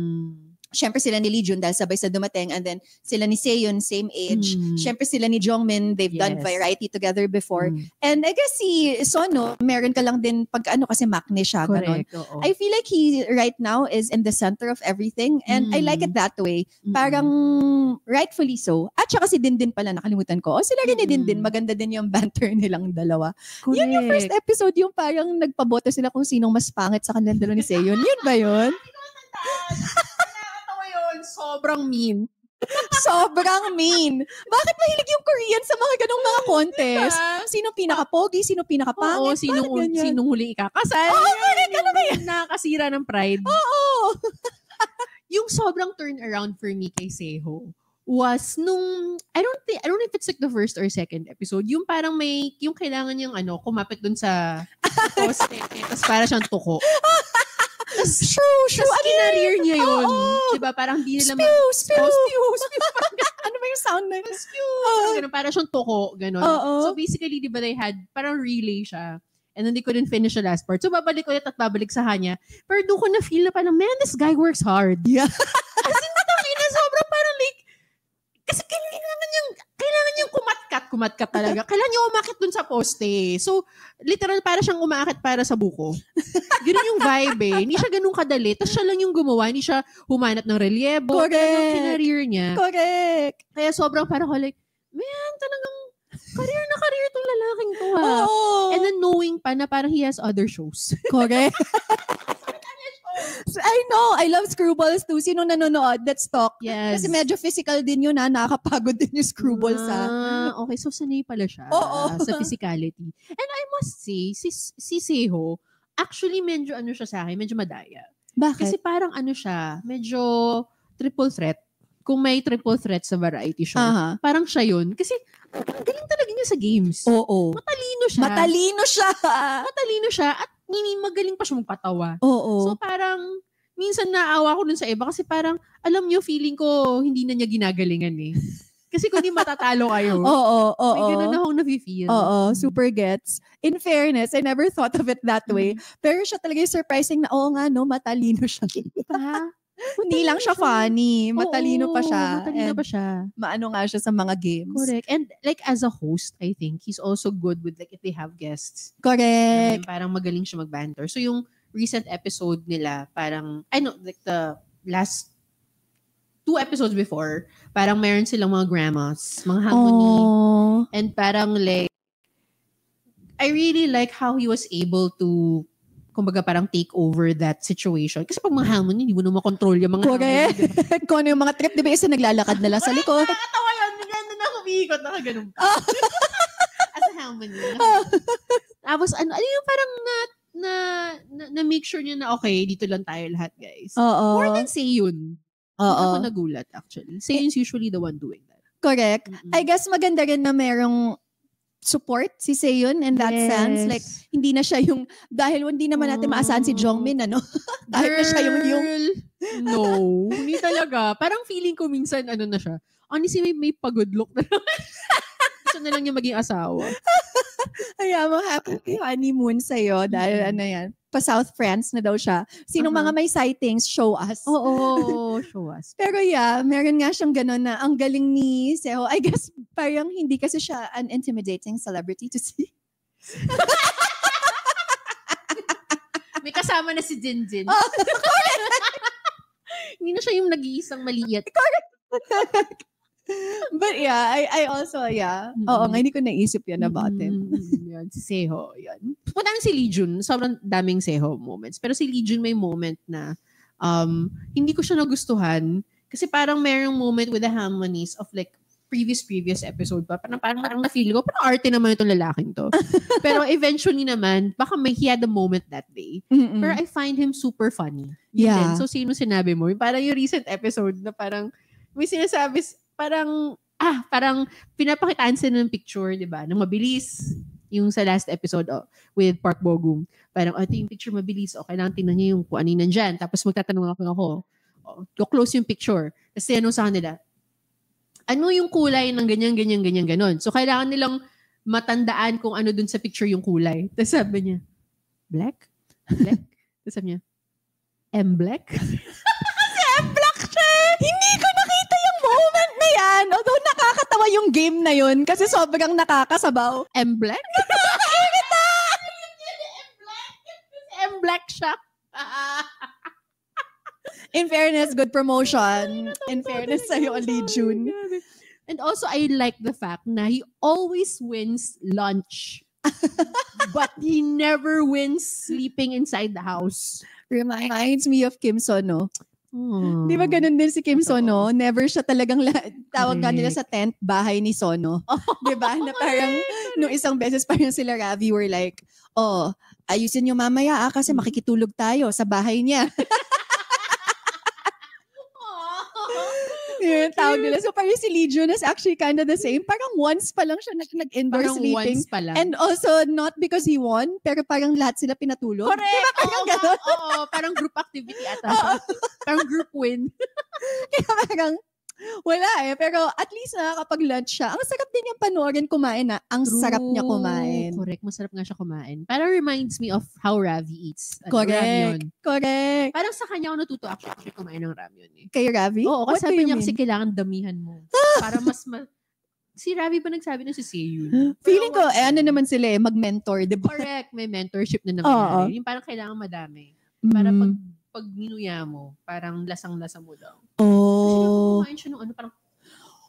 Siyempre sila ni Lee Jun dahil sabay sa dumating, and then sila ni Seon, same age. Siyempre sila ni Jongmin, they've done variety together before. And I guess si Sono, meron ka lang din kasi makne siya. Correct. I feel like he right now is in the center of everything, and I like it that way. Parang rightfully so. At saka si Dindin pala, nakalimutan ko. Sila rin ni Dindin, maganda din yung banter nilang dalawa. Correct. Yun yung first episode, yung parang nagpaboto sila kung sinong mas pangit sa kanilang dalawa ni Seon. Yun ba yun? Sobrang mean. Sobrang mean. Bakit mahilig yung Korean sa mga ganong mga contest? Sinong pinaka-pogi? Sinong pinaka-pangit? Oo, sinong huli ikakasal? Ano ba yan? Nakakasira ng pride. Oo. Yung sobrang turnaround for me kay Seho was nung, I don't know if it's like the first or second episode, yung parang yung kailangan niyang kumapit dun sa poste, tapos para siyang tuko. True. Tapos kinareer niya yun. Diba? Parang di nila Spew. Ano ba yung sound na yun? Ganun, parang siyang tuko. Ganun. So basically, di ba they had, parang relay siya. And then they couldn't finish the last part. So babalik ulit at babalik sa kanya. Pero doon ko na feel na parang, man, this guy works hard. Yeah. As in, sobrang parang like, kasi kailangan niyang kumatkat talaga. Kailangan niya umakit dun sa poste. So, literal, para siyang umakit para sa buko. Ganun yung vibe eh. Hindi siya ganun kadali. Tapos siya lang yung gumawa. Hindi siya humanap ng relyebo. Correct. Kinareer niya. Correct. Kaya sobrang parang ko like, man, talagang career tong lalaking to ha. And then knowing pa na parang he has other shows. Correct. I know. I love Screwballs too. Sino nanonood? Let's talk. Yes. Kasi medyo physical din yun ha. Nakakapagod din yung Screwballs ha. Okay, so sanay pala siya sa physicality. And I must say, si Seho, actually medyo siya sa akin, medyo madaya. Bakit? Kasi parang siya, medyo triple threat. Kung may triple threat sa variety show, parang siya yun. Kasi galing talaga niya sa games. Oo. Matalino siya at magaling pa siya magpatawa. Oo. So parang, minsan naawa ko dun sa iba kasi parang, alam niyo, feeling ko hindi na niya ginagalingan eh. Kasi kung di matatalo kayo. Oo. May ganun akong nafe-feel. Oo, super gets. In fairness, I never thought of it that way. Pero siya talaga yung surprising na, matalino siya. Hindi lang siya funny. Matalino pa siya. Matalino pa siya. Maano nga siya sa mga games. Correct. And like as a host, I think, he's also good with like if they have guests. Correct. Parang magaling siya mag-banter. So yung recent episode nila, parang, like the last 2 episodes before, parang meron silang mga grandmas, mga harmony. And parang like, I really like how he was able to kumbaga parang take over that situation. Kasi pag mga harmony, hindi mo na makontrol yung mga harmony. Diba? Kung ano yung mga trip, di ba isa naglalakad na lang sa likod? Nakakatawa yun. Gano'n na kumiikot. Nakaganon pa. As a harmony. Tapos yung parang na make sure niya na okay, dito lang tayo lahat, guys. More than Seon. Ako nagulat, actually. Seon's usually the one doing that. Correct. I guess maganda rin na merong support si Seon in that sense. Like, hindi na siya yung, dahil hindi naman natin maasahan si Jongmin, dahil na siya yung No, hindi talaga. Parang feeling ko minsan, na siya. Honestly, may pagod look na lang. Gusto na lang niya maging asawa. Kaya mo, happy honeymoon sa'yo dahil yan, pa-South France na daw siya. Sinong mga may sightings, show us. Oo, show us. Pero meron nga siyang gano'n na ang galing ni Seho. I guess parang hindi kasi siya an intimidating celebrity to see. May kasama na si Jinjin. Hindi na siya yung nag-iisang maliit. Correct. But I also, oo nga, hindi ko naisip yan about him. Yan, si Seho, yan. Madaming si Lee Jun, sobrang daming Seho moments. Pero si Lee Jun may moment na hindi ko siya nagustuhan kasi parang merong moment with the harmonies of like previous episode pa. Parang na-feel ko, parang arte naman itong lalaking to. Pero eventually naman, baka he had a moment that day. Pero I find him super funny. Yeah. So, sino sinabi mo? Parang yung recent episode na parang may sinasabi, parang parang pinapakitaan sila ng picture, di ba? Nang mabilis. Yung sa last episode with Park Bo-gum. Parang, ito yung picture mabilis. Kailangan tingnan niyo yung kung ano nandyan. Tapos magtatanong ako. Close yung picture. Tapos tinanong sa kanila, ano yung kulay ng ganyan, ganon. So, kailangan nilang matandaan kung ano dun sa picture yung kulay. Tapos sabi niya, black? Tapos sabi niya, M-black? Kasi M-black siya! Hindi ko nakita yung moment na yan. Although nakakatawa yung game na yun kasi sobrang nakakasabaw. M-black? Nakakirita! M-black siya. In fairness, good promotion. In fairness sa'yo, Ali June. And also, I like the fact na he always wins lunch. But he never wins sleeping inside the house. Reminds me of Kim Sono. Di ba ganun din si Kim Sono? Never siya talagang tawag nga nila sa tent, bahay ni Sono. Di ba? Na parang, nung isang beses parang sila Ravi were like, ayusin nyo mamaya kasi makikitulog tayo sa bahay niya. Yung tawag nila. So parang si Lee Jun is actually kind of the same. Parang once pa lang siya nag-indoor parang sleeping. Once pa lang. And also, not because he won, pero parang lahat sila pinatulog. Correct. Diba? Parang group activity ata. Parang group win. Kaya parang, wala pero at least nakakapag-lunch siya. Ang sarap din yung panoorin kumain na. Ang sarap niya kumain. Correct. Masarap nga siya kumain. Parang reminds me of how Ravi eats. Correct. Correct. Parang sa kanya ako natuto actually kumain ng ramyun eh. Kay Ravi? Oo, kasi sabi niya kasi kailangan damihan mo. Para mas si Ravi pa nagsabi na si Seyun. Feeling ko, ano naman sila mag-mentor, diba? Correct. May mentorship na naman. Yung parang kailangan madami. Para pag ninuya mo, parang lasang-lasa mo daw. Kasi kumain siya nung parang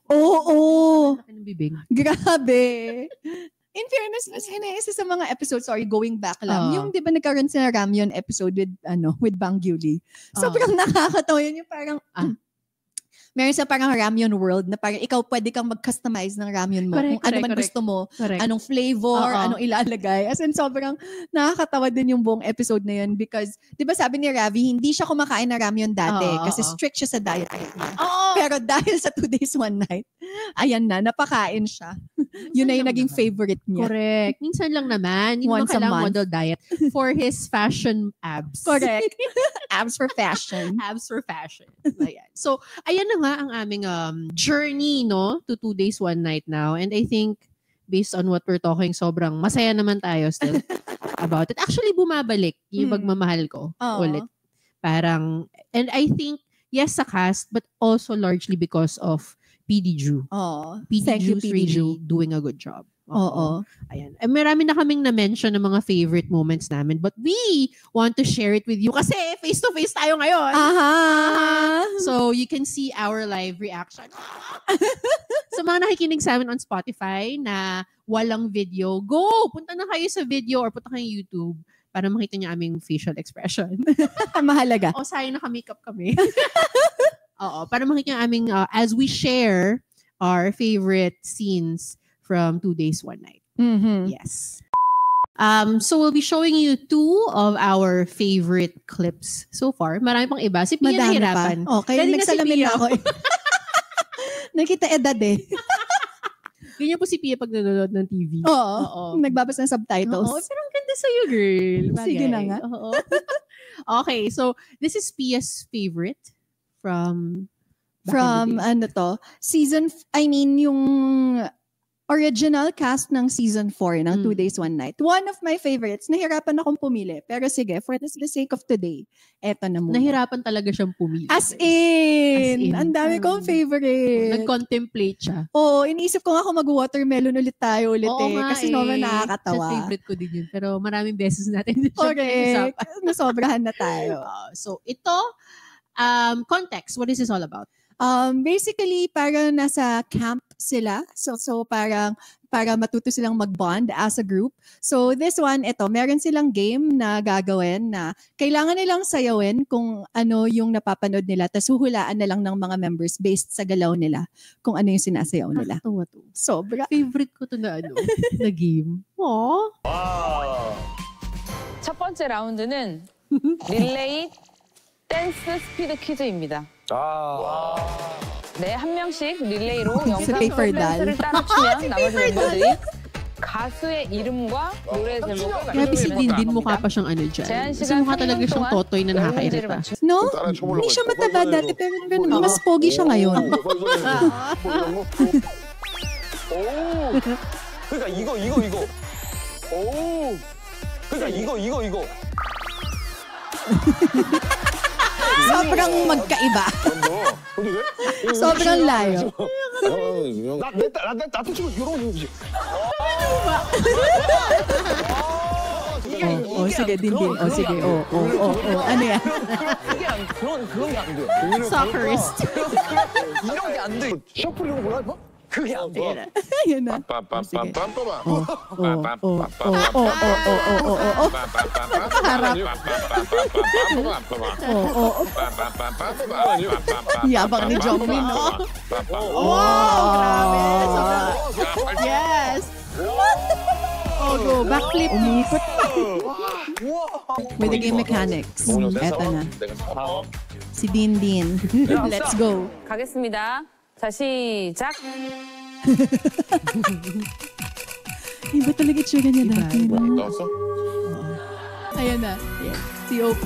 laki ng bibig. Grabe. In fairness, isa sa mga episodes, going back lang, yung di ba nagkaroon sa ramyun episode with Bang Gyuli. Sobrang nakakatawa yun yung parang, meron sa parang ramyun world na parang ikaw pwede kang mag-customize ng ramyun mo. Kung ano man gusto mo, anong flavor, anong ilalagay. As in, sobrang nakakatawa din yung buong episode na yun because, di ba sabi ni Ravi, hindi siya kumakain ng ramyun dati kasi strict siya sa diet niya. Pero dahil sa 2 days, 1 night, ayan na, napakain siya. Yun na yung naging favorite niya. Correct. Minsan lang naman. Hindi naman kailangan model diet for his fashion abs. Correct. Abs for fashion. Abs for fashion. Ayan. So, ayan na nga ang aming journey, no? To 2 days, 1 night now. And I think, based on what we're talking, sobrang masaya naman tayo still about it. Actually, bumabalik yung pagmamahal ko ulit. Parang, and I think, yes, sa cast, but also largely because of PD Drew. PD Drew's really doing a good job. Ayan. Marami na kaming na-mention ng mga favorite moments namin, but we want to share it with you kasi face-to-face tayo ngayon. So, you can see our live reaction. Sa mga nakikinig sa amin on Spotify na walang video, go! Punta na kayo sa video or punta kayo YouTube para makita niyo aming facial expression. Mahalaga. Sayang naka-makeup kami. Para makita niyo aming, as we share our favorite scenes from 2 days, 1 night. Yes. So we'll be showing you 2 of our favorite clips so far. Marami pang iba. Si Pia nahirapan. Okay, nagsalamin na ako. Nakita edad eh. Ganyan po si Pia pag nanonood ng TV. Nagbabasa ng subtitles. Pero ang ganda sa'yo, girl. Sige na nga. Okay, so this is Pia's favorite from yung original cast ng season 4 ng 2 days, 1 night. One of my favorites. Nahirapan akong pumili. Pero sige, for the sake of today, eto na muna. Nahirapan talaga siyang pumili. As in. Ang dami kong favorite. Nag-contemplate siya. Iniisip ko nga kung mag-watermelon ulit tayo kasi naman nakakatawa. Siya favorite ko din yun. Pero maraming beses natin siya pinag-usapan. Nasobrahan na tayo. So ito, context. What is this all about? Basically, parang nasa camp sila. So parang para matuto silang mag-bond as a group. So this one, meron silang game na gagawin na kailangan nilang sayawin kung ano yung napapanood nila. Tapos huhulaan na lang ng mga members based sa galaw nila kung ano yung sinasayaw nila. Sobra. Favorite ko to na na game. Aww. Wow. 첫 번째 라운드는 릴레이 댄스 스피드 퀴즈입니다. 와. 네, 한 명씩 릴레이로 영상 paper 퍼포먼스를 따라 추면 나머지 멤버들이 가수의 이름과 노래 제목을 Grabe si Dindin, mukha 맞춰줍니다. pa siyang ano dyan. 제한 Kasi 시간 mukha 3분 talaga siyang 동안 totoy na 10 문제를 nakakairita. 맞추. No? 따라 쳐보려고 Hindi siya 했어. mataba dati, pero ganun, mas pogi siya ngayon. 오. 그러니까 이거. 오. 그러니까 이거. Sobrang magkaiba. 어디 돼? Sobrang layo. 나도 지금 이런 거 보지. Sige, Dindin. Sige, Ano yan? 그런 게 안 돼. Soccerist. 이런 게 안 돼. 셔플 이거 몰라? 그게 안 돼. Yan na. Yabang ni Jongmin, no? Wow, grabe. Yes. Oh, go. Backflip. Umikot pa. With the game mechanics. Eto na. Si Dindin. Let's go. 가겠습니다. 자, 시작. Iba talaga itsura niya dati. 나왔어? Ayan na. Yes. COP.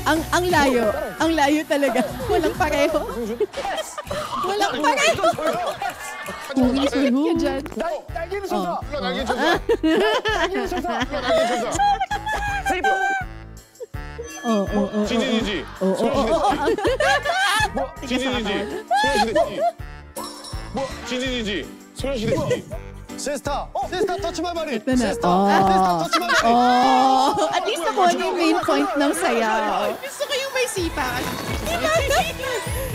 Ang layo. Ang layo talaga. Walang pareho. Walang pareho. Pugil sa Ka dyan. 날개는 천사. 날개는 천사. 날개는 천사. 날개는 천사. 세이프. 지진이지. 뭐 지진이지. 소녀시대지. 뭐 지진이지. 소녀시대지. 세스타. 세스타 터치 마이 바디. Ito na. 세스타 터치 마이 바디. At least ako ano yung main point ng sayaw. Gusto ko yung may sipa.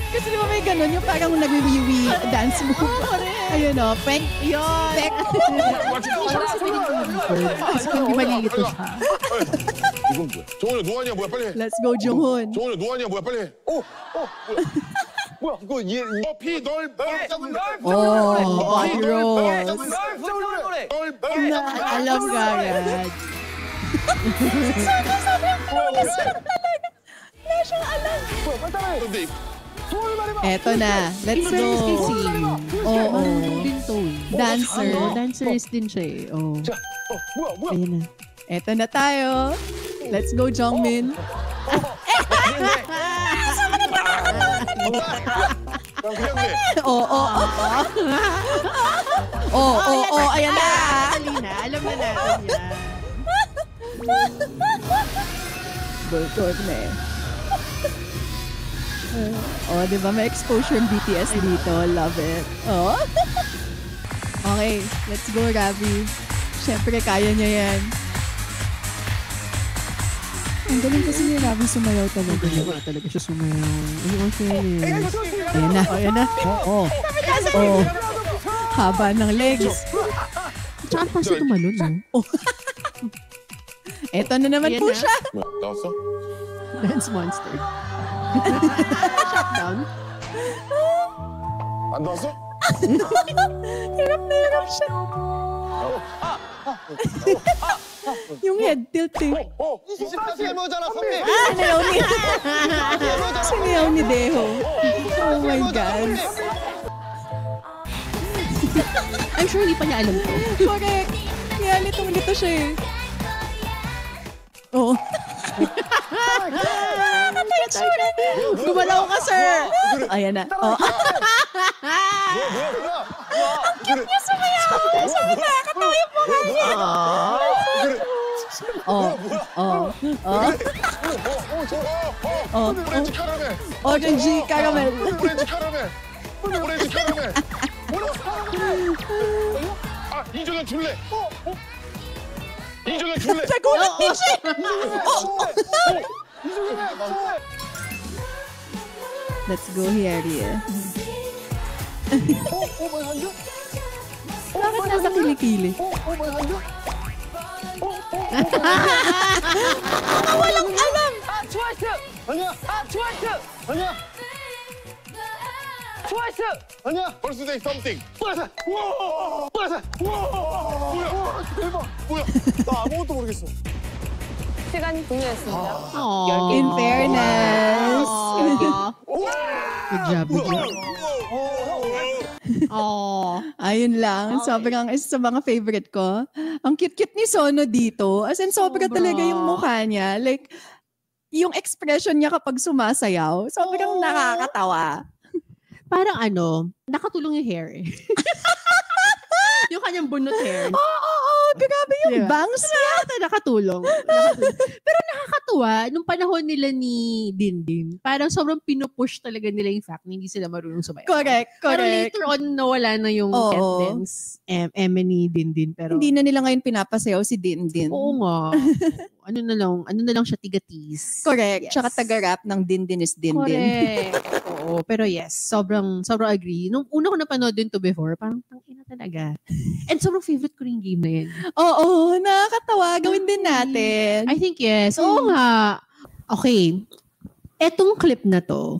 Kasi di ba may ganun, yung parang nag-wiwi dance move. Ayun o, pek. Yun. Pek. Kasi hindi malilito siya. 이건 뭐야? 정원이 노안이야 뭐야 빨리 해. Let's go, Jonghoon. 정원이 노안이야 뭐야 빨리 해. 뭐야 이거 피널 Body rolls. Alam ka agad. 근데 Eto na. Let's go. Oo. Din to eh. Dancer. Dancerist din siya eh. Oh. 뭐야 Ayun na. Eto na tayo. Let's go, Jongmin. 그냥 돼. Oo. Ayan na. Alina, alam na natin yan. Good na eh. Di ba? May exposure ng BTS dito. Love it. Okay, let's go, Ravi. Siyempre, kaya niya yan. Ang galing kasi ni Ravi sumayaw talaga. Wala talaga siya sumayaw. Ano ang fairness? Ayan na. Ayan na. Oo. Haba ng legs. Tsaka pa siya tumalon, no? Eto na naman Ayan po na. siya. 뭐야 나왔어? Dance monster. Shutdown. 안 나왔어? Hirap na hirap siya. Yung head tilt eh. 24시에 모자라 선배. Sinayaw ni... Sinayaw ni Deho. Oh my God. I'm sure hindi pa niya alam to. Correct. Kaya litong-lito siya eh. Oo. Gumalaw ka, sir! Ayan na. Oh. 오렌지 카라멜. Orange caramel. 오렌지 카라멜. 오렌지 카라멜. 아 이정현 줄래? 이정현 줄래? Nagulat din siya. Let's go here, yeah. Bakit nasa kilikili? Walang alam! 트와이스! 아니야. 트와이스! 아니야. 트와이스! 아니야. 벌스데이 썸띵. 뿌라사. 우와. 뿌라사. 우와. 뭐야? 대박. 뭐야? 나 아무것도 모르겠어. 시간 공유했습니다. In fairness. Good job. Ayun lang. Sobrang isa sa mga favorite ko. Ang cute-cute ni Sono dito. As in, sobra talaga yung mukha niya. Like, yung expression niya kapag sumasayaw, sobrang nakakatawa. Parang nakatulong yung hair eh. Yung kanyang bunot hair. Grabe yung bangs niya. Nakatulong. Pero nakakatuwa, nung panahon nila ni Dindin, parang sobrang pinupush talaga nila yung fact na hindi sila marunong sumayaw. Correct. Pero later on, nawala na yung Kendens, ni Dindin. Pero hindi na nila ngayon pinapasayaw si Dindin. Oo nga. ano na lang siya tigatis. Correct. Yes. Tsaka taga-rap ng Dindin is Dindin. Correct. Oo. Pero yes, sobrang agree. Nung una ko napanood din to before, parang tangina talaga. And sobrang favorite ko rin game na yun. Oo, nakakatawa. Gawin din natin. I think yes. Oo nga. Okay. Etong clip na to,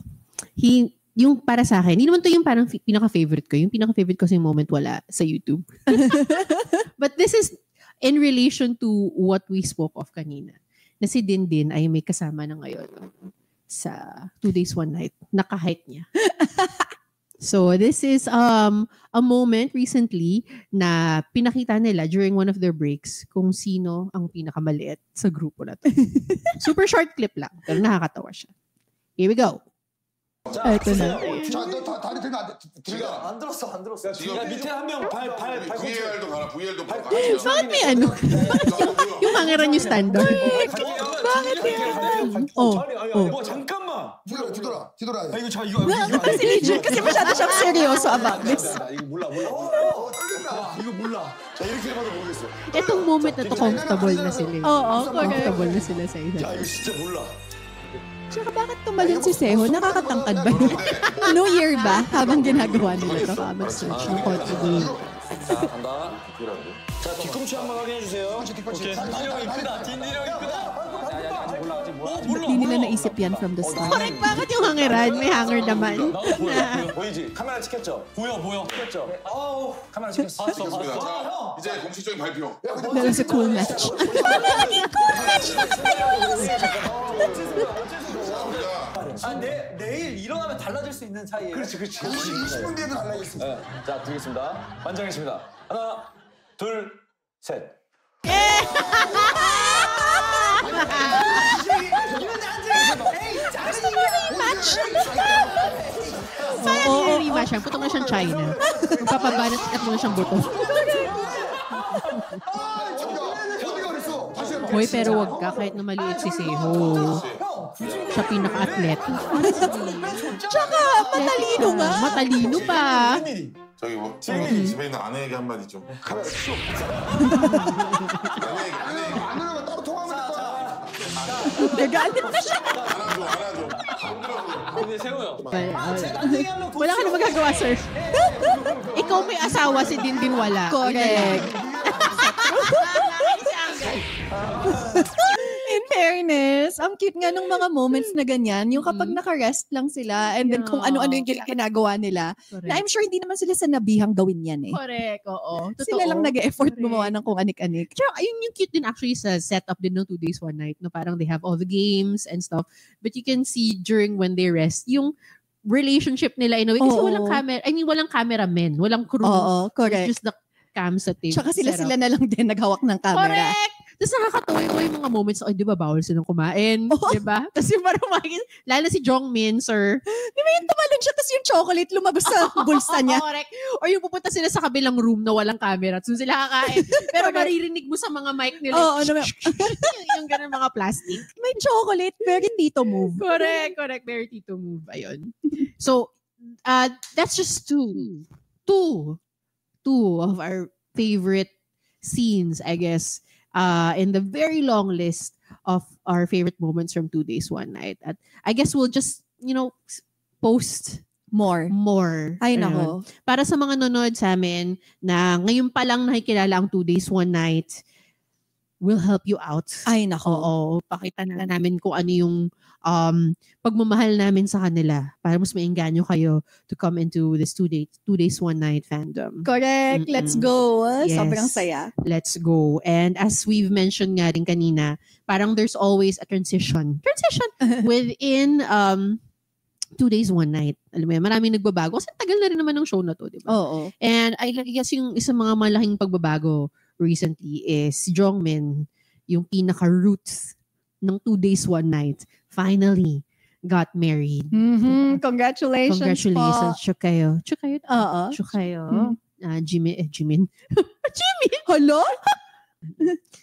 yung para sa akin, hindi naman to yung parang pinaka-favorite ko. Yung pinaka-favorite ko sa moment wala sa YouTube. But this is in relation to what we spoke of kanina. Na si Dindin ay may kasama na ngayon sa 2 Days, 1 Night. Naka-height niya. So this is a moment recently na pinakita nila during one of their breaks kung sino ang pinakamaliit sa grupo na to. Super short clip lang, pero nakakatawa siya. Here we go. Ito na. 자, 너 다리 들면 안 돼. 들어가. 안 들었어. 지금 야, 밑에 한 명 발 VAR도 가라. VAR도 가라. Bakit may yung hangaran yung standard. Bakit yan? 뭐 잠깐만. 뒤돌아. 아, 이거 Kasi legit, kasi masyado siyang seryoso about this. 이거 몰라. 이거 몰라. 자, 이렇게 해봐도 모르겠어. Etong moment na to, comfortable na sila. Oo, correct. Comfortable na sila sa isa. 야, 이거 진짜 몰라. Tsaka bakit tumalon si Seho? Nakakatangkad ba yun? New Year ba? Habang ginagawa nila ito. Mag-search ng Porto game. 자, 간다. 자, 뒤꿈치 한번 확인해 주세요. 오케이. 딘디령 이쁘다. 몰라. 아직 몰라. Ba't di nila naisip yan from the start? Correct, bakit yung hangaran? May hanger naman. 보이지? 카메라 찍혔죠? 보여. 찍혔죠? 아우, 카메라 찍혔어. 됐습니다. 자, 이제 공식적인 발표. That was a cool match. 내일 일어나면 달라질 수 있는 사이에. 그렇지. 20분 뒤에도 달라졌어. 네. 자, 드리겠습니다. 완장했습니다. 하나, 둘, 셋. Sayang yung rematch yan. Putong na siyang China. Magpapabanat at muna siyang buto. Hoy, pero wag ka kahit na maliit si Seho. Siya pinaka-athletic. Tsaka, matalino nga. Matalino pa. 저기 뭐 집에 있는 아내에게 한마디 좀. 카메라 슉. 아내가 따로 통화하면 될 거야. Nagalit na siya. 안아줘. 근데 세호요. Wala ka na magagawa, sir. Ikaw may asawa, si Dindin wala. Correct. In fairness, ang cute nga nung mga moments na ganyan, yung kapag naka-rest lang sila and then kung ano-ano yung ginagawa nila, na I'm sure hindi naman sila sa nabihang gawin yan eh. Correct, oo. Sila lang nag-e-effort gumawa ng kung anik-anik. Tsaka, ayun yung cute din actually sa setup din ng 2 Days, 1 Night. No? Parang they have all the games and stuff. But you can see during when they rest, yung relationship nila in a way. Kasi walang camera, walang cameraman, walang crew. Oo, correct. It's just the cam sa tape. Tsaka sila na lang din naghawak ng camera. Correct! Tapos nakakatawa yung mga moments, di ba bawal silang kumain? Di ba? Tapos yung parang lalo si Jongmin, sir. Di ba yung tumalon siya, tapos yung chocolate lumabas sa bulsa niya? Correct. Or yung pupunta sila sa kabilang room na walang camera. Tapos sila kakain. Pero maririnig mo sa mga mic nila. Oo, yung ganun mga plastic. May chocolate, very Tito move. Correct. Very Tito move. Ayun. So, that's just two of our favorite scenes, I guess, in the very long list of our favorite moments from 2 Days, 1 Night. At I guess we'll just, post more. Ay, nako. Para sa mga nanonood sa amin na ngayon pa lang nakikilala ang 2 Days, 1 Night, we'll help you out. Ay, nako. Oo. Pakita na namin kung ano yung pagmamahal namin sa kanila para mas maengganyo kayo to come into this 2 days 1 night fandom. Correct. Let's go. Yes. Sobrang saya. Let's go. And as we've mentioned nga rin kanina, parang there's always a transition within 2 days 1 night. Alam mo yan, maraming nagbabago. Kasi tagal na rin naman ng show na to, di ba? Oo. And I guess yung isang mga malaking pagbabago recently is si Jongmin, yung pinaka-roots ng 2 days 1 night, finally got married. Congratulations po. Chukayo. Oo. Chukayo. Jimin. Jimin? Hello?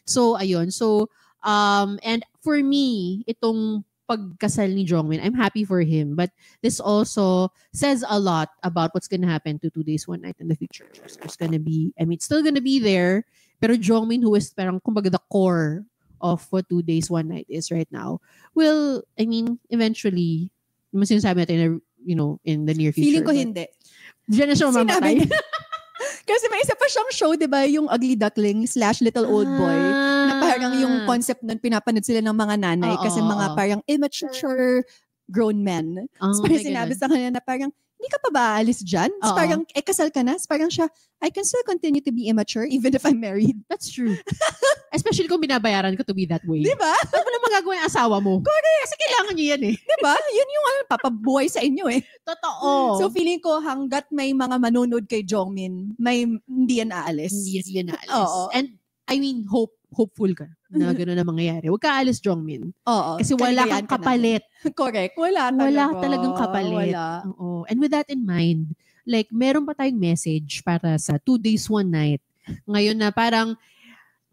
So, ayun. So, and for me, itong pagkasal ni Jongmin, I'm happy for him. But this also says a lot about what's gonna happen to 2 days 1 night in the future. There's gonna be, it's still gonna be there. Pero Jongmin, who is parang kumbaga the core of what 2 days 1 night is right now, will, eventually, naman sinasabi natin na, in the near future. Feeling ko hindi. Diyan na siya mamamatay. Kasi may isa pa siyang show, di ba? Yung Ugly Duckling / Little Old Boy. Na parang yung concept nun, pinapanood sila ng mga nanay. Kasi mga parang immature grown men. So parang sinabi sa kanya na parang, hindi ka pa ba aalis dyan? So parang, kasal ka na? So parang siya, I can still continue to be immature even if I'm married. That's true. Especially kung binabayaran ko to be that way. Diba? Ano mo na magagawa yung asawa mo? Correct. Kasi kailangan nyo yan eh. Diba? Yun yung papabuhay sa inyo eh. Totoo. So feeling ko hanggat may mga manonood kay Jongmin, hindi yan aalis. Hindi yan aalis. Oo. And hopeful ka na gano'n na mangyayari. Huwag ka aalis, Jongmin. Oo. Kasi wala kang kapalit. Correct. Wala talagang kapalit. Wala. Oo. And with that in mind, like, meron pa tayong message para sa 2 days 1 night. Ngayon na parang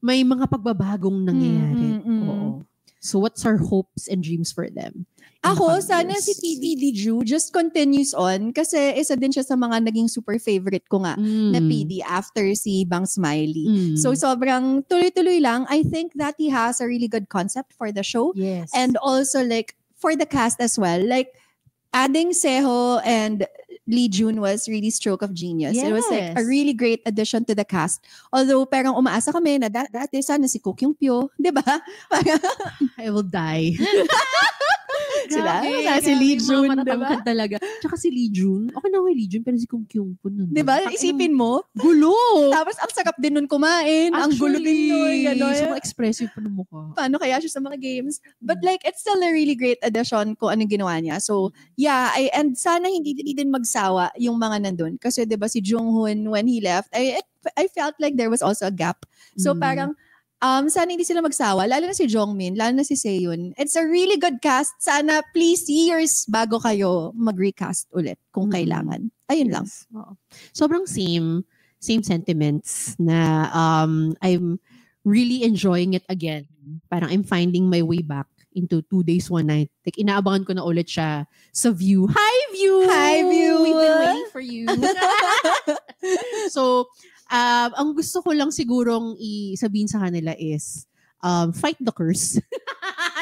may mga pagbabagong nangyayari. Oo. So what's our hopes and dreams for them? Ako, sana si PD Ju just continues on kasi isa din siya sa mga naging super favorite ko nga na PD after si Bang Smiley. So sobrang tuloy-tuloy lang. I think that he has a really good concept for the show. Yes. And also like for the cast as well. Like adding Seho and Lee Jun was really stroke of genius. Yes. It was like a really great addition to the cast. Although parang umaasa kami na dati sana si Ko Kyung Pyo, 'di ba? I will die. Sila? Si Lee Jun, diba? Talaga. Tsaka si Lee Jun. Okay na kay Lee Jun, pero si Kung Kyung po nun. Diba? Isipin mo. Gulo! Tapos ang sarap din nun kumain. Ang gulo din nun. Gano'n. So expressive pa ng mukha. Paano kaya siya sa mga games? But like, it's still a really great addition kung anong ginawa niya. So, yeah. And sana hindi din magsawa yung mga nandun. Kasi diba si Jung-hoon, when he left, I felt like there was also a gap. So parang, sana hindi sila magsawa, lalo na si Jongmin, lalo na si Sehun. It's a really good cast. Sana please years bago kayo mag-recast ulit kung kailangan. Ayun lang. Oo. Sobrang same sentiments na I'm really enjoying it again. Parang I'm finding my way back into 2 days 1 night. Like inaabangan ko na ulit siya sa View. Hi View! Hi View! We've been waiting for you. So, ang gusto ko lang sigurong sabihin sa kanila is, fight the curse.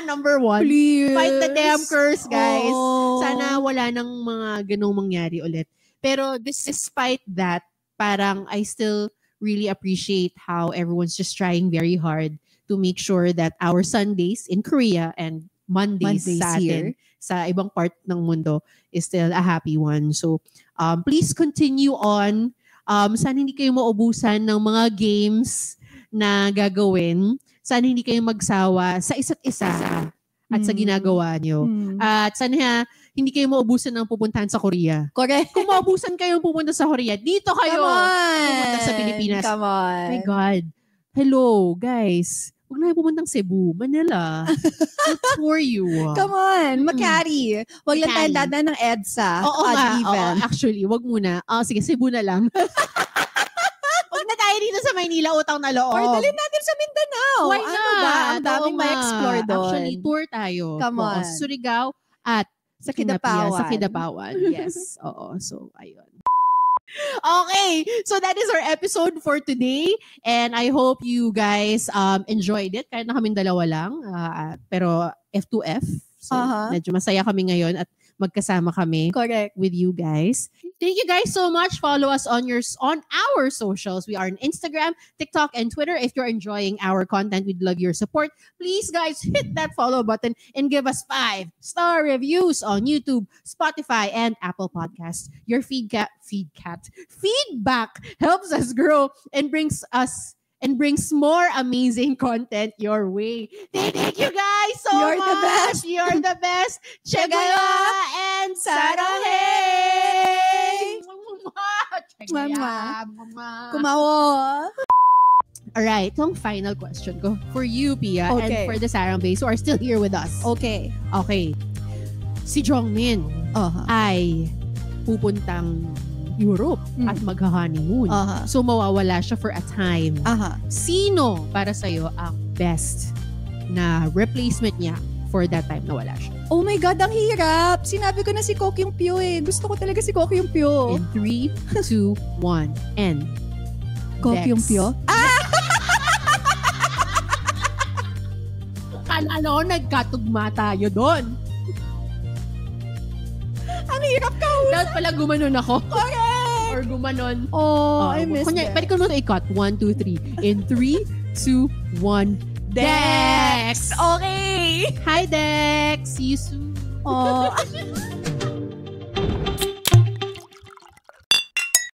Number 1. Please. Fight the damn curse, guys. Oh. Sana wala nang mga ganong mangyari ulit. Pero despite that, parang I still really appreciate how everyone's just trying very hard to make sure that our Sundays in Korea and Mondays sa atin, sa ibang part ng mundo, is still a happy one. So, please continue on. Sana hindi kayo maubusan ng mga games na gagawin. Sana hindi kayo magsawa sa isa't isa at sa ginagawa nyo. At sana hindi kayo maubusan ng pupuntahan sa Korea. Correct. Kung maubusan kayo pupunta sa Korea, dito kayo pupunta sa Pilipinas. Come on. My God. Hello, guys. Huwag na kayo pumuntang Cebu, Manila. It's for you. Come on, Makati. Huwag lang tayo dadaan ng EDSA. Oo nga. Actually, wag muna. Sige, Cebu na lang. Huwag na tayo dito sa Maynila, utang na loob. Or dalhin natin sa Mindanao. Why ano not? ba? Ang daming ma-explore doon. Actually, tour tayo. Come on. Surigao at sa Kidapawan. Sa Kidapawan. Yes. Oo. So, ayun. Okay, so that is our episode for today, and I hope you guys enjoyed it. Kahit na kaming dalawa lang, pero F2F, so medyo masaya kami ngayon at magkasama kami Correct. with you guys. Thank you guys so much. Follow us on our socials. We are on Instagram, TikTok, and Twitter. If you're enjoying our content, we'd love your support. Please, guys, hit that follow button and give us 5-star reviews on YouTube, Spotify, and Apple Podcasts. Your feedback helps us grow and brings more amazing content your way. Thank you guys so You're much. the best. You're the best. Chegaya and Sarahey. Kumawo. Alright, itong final question ko for you, Pia, Okay. and for the Sarangbay who are still here with us. Okay. Okay. Si Jongmin ay pupuntang Europe at magha-honeymoon. So mawawala siya for a time. Sino para sa'yo ang best na replacement niya for that time na wala siya? Oh my God, ang hirap. Sinabi ko na si Ko Kyung Pyo eh. Gusto ko talaga si Ko Kyung Pyo. In 3, 2, 1, and Ko Kyung Pyo? Ano, nagkatugma tayo doon. Ang hirap ka. Dapat pala gumanon ako. Correct. Or gumanon. Oh, I miss that. that. Pwede ko naman i-cut. 1, 2, 3. In 3, 2, 1. Dex! Okay. Hi, Dex! See you soon. Oh.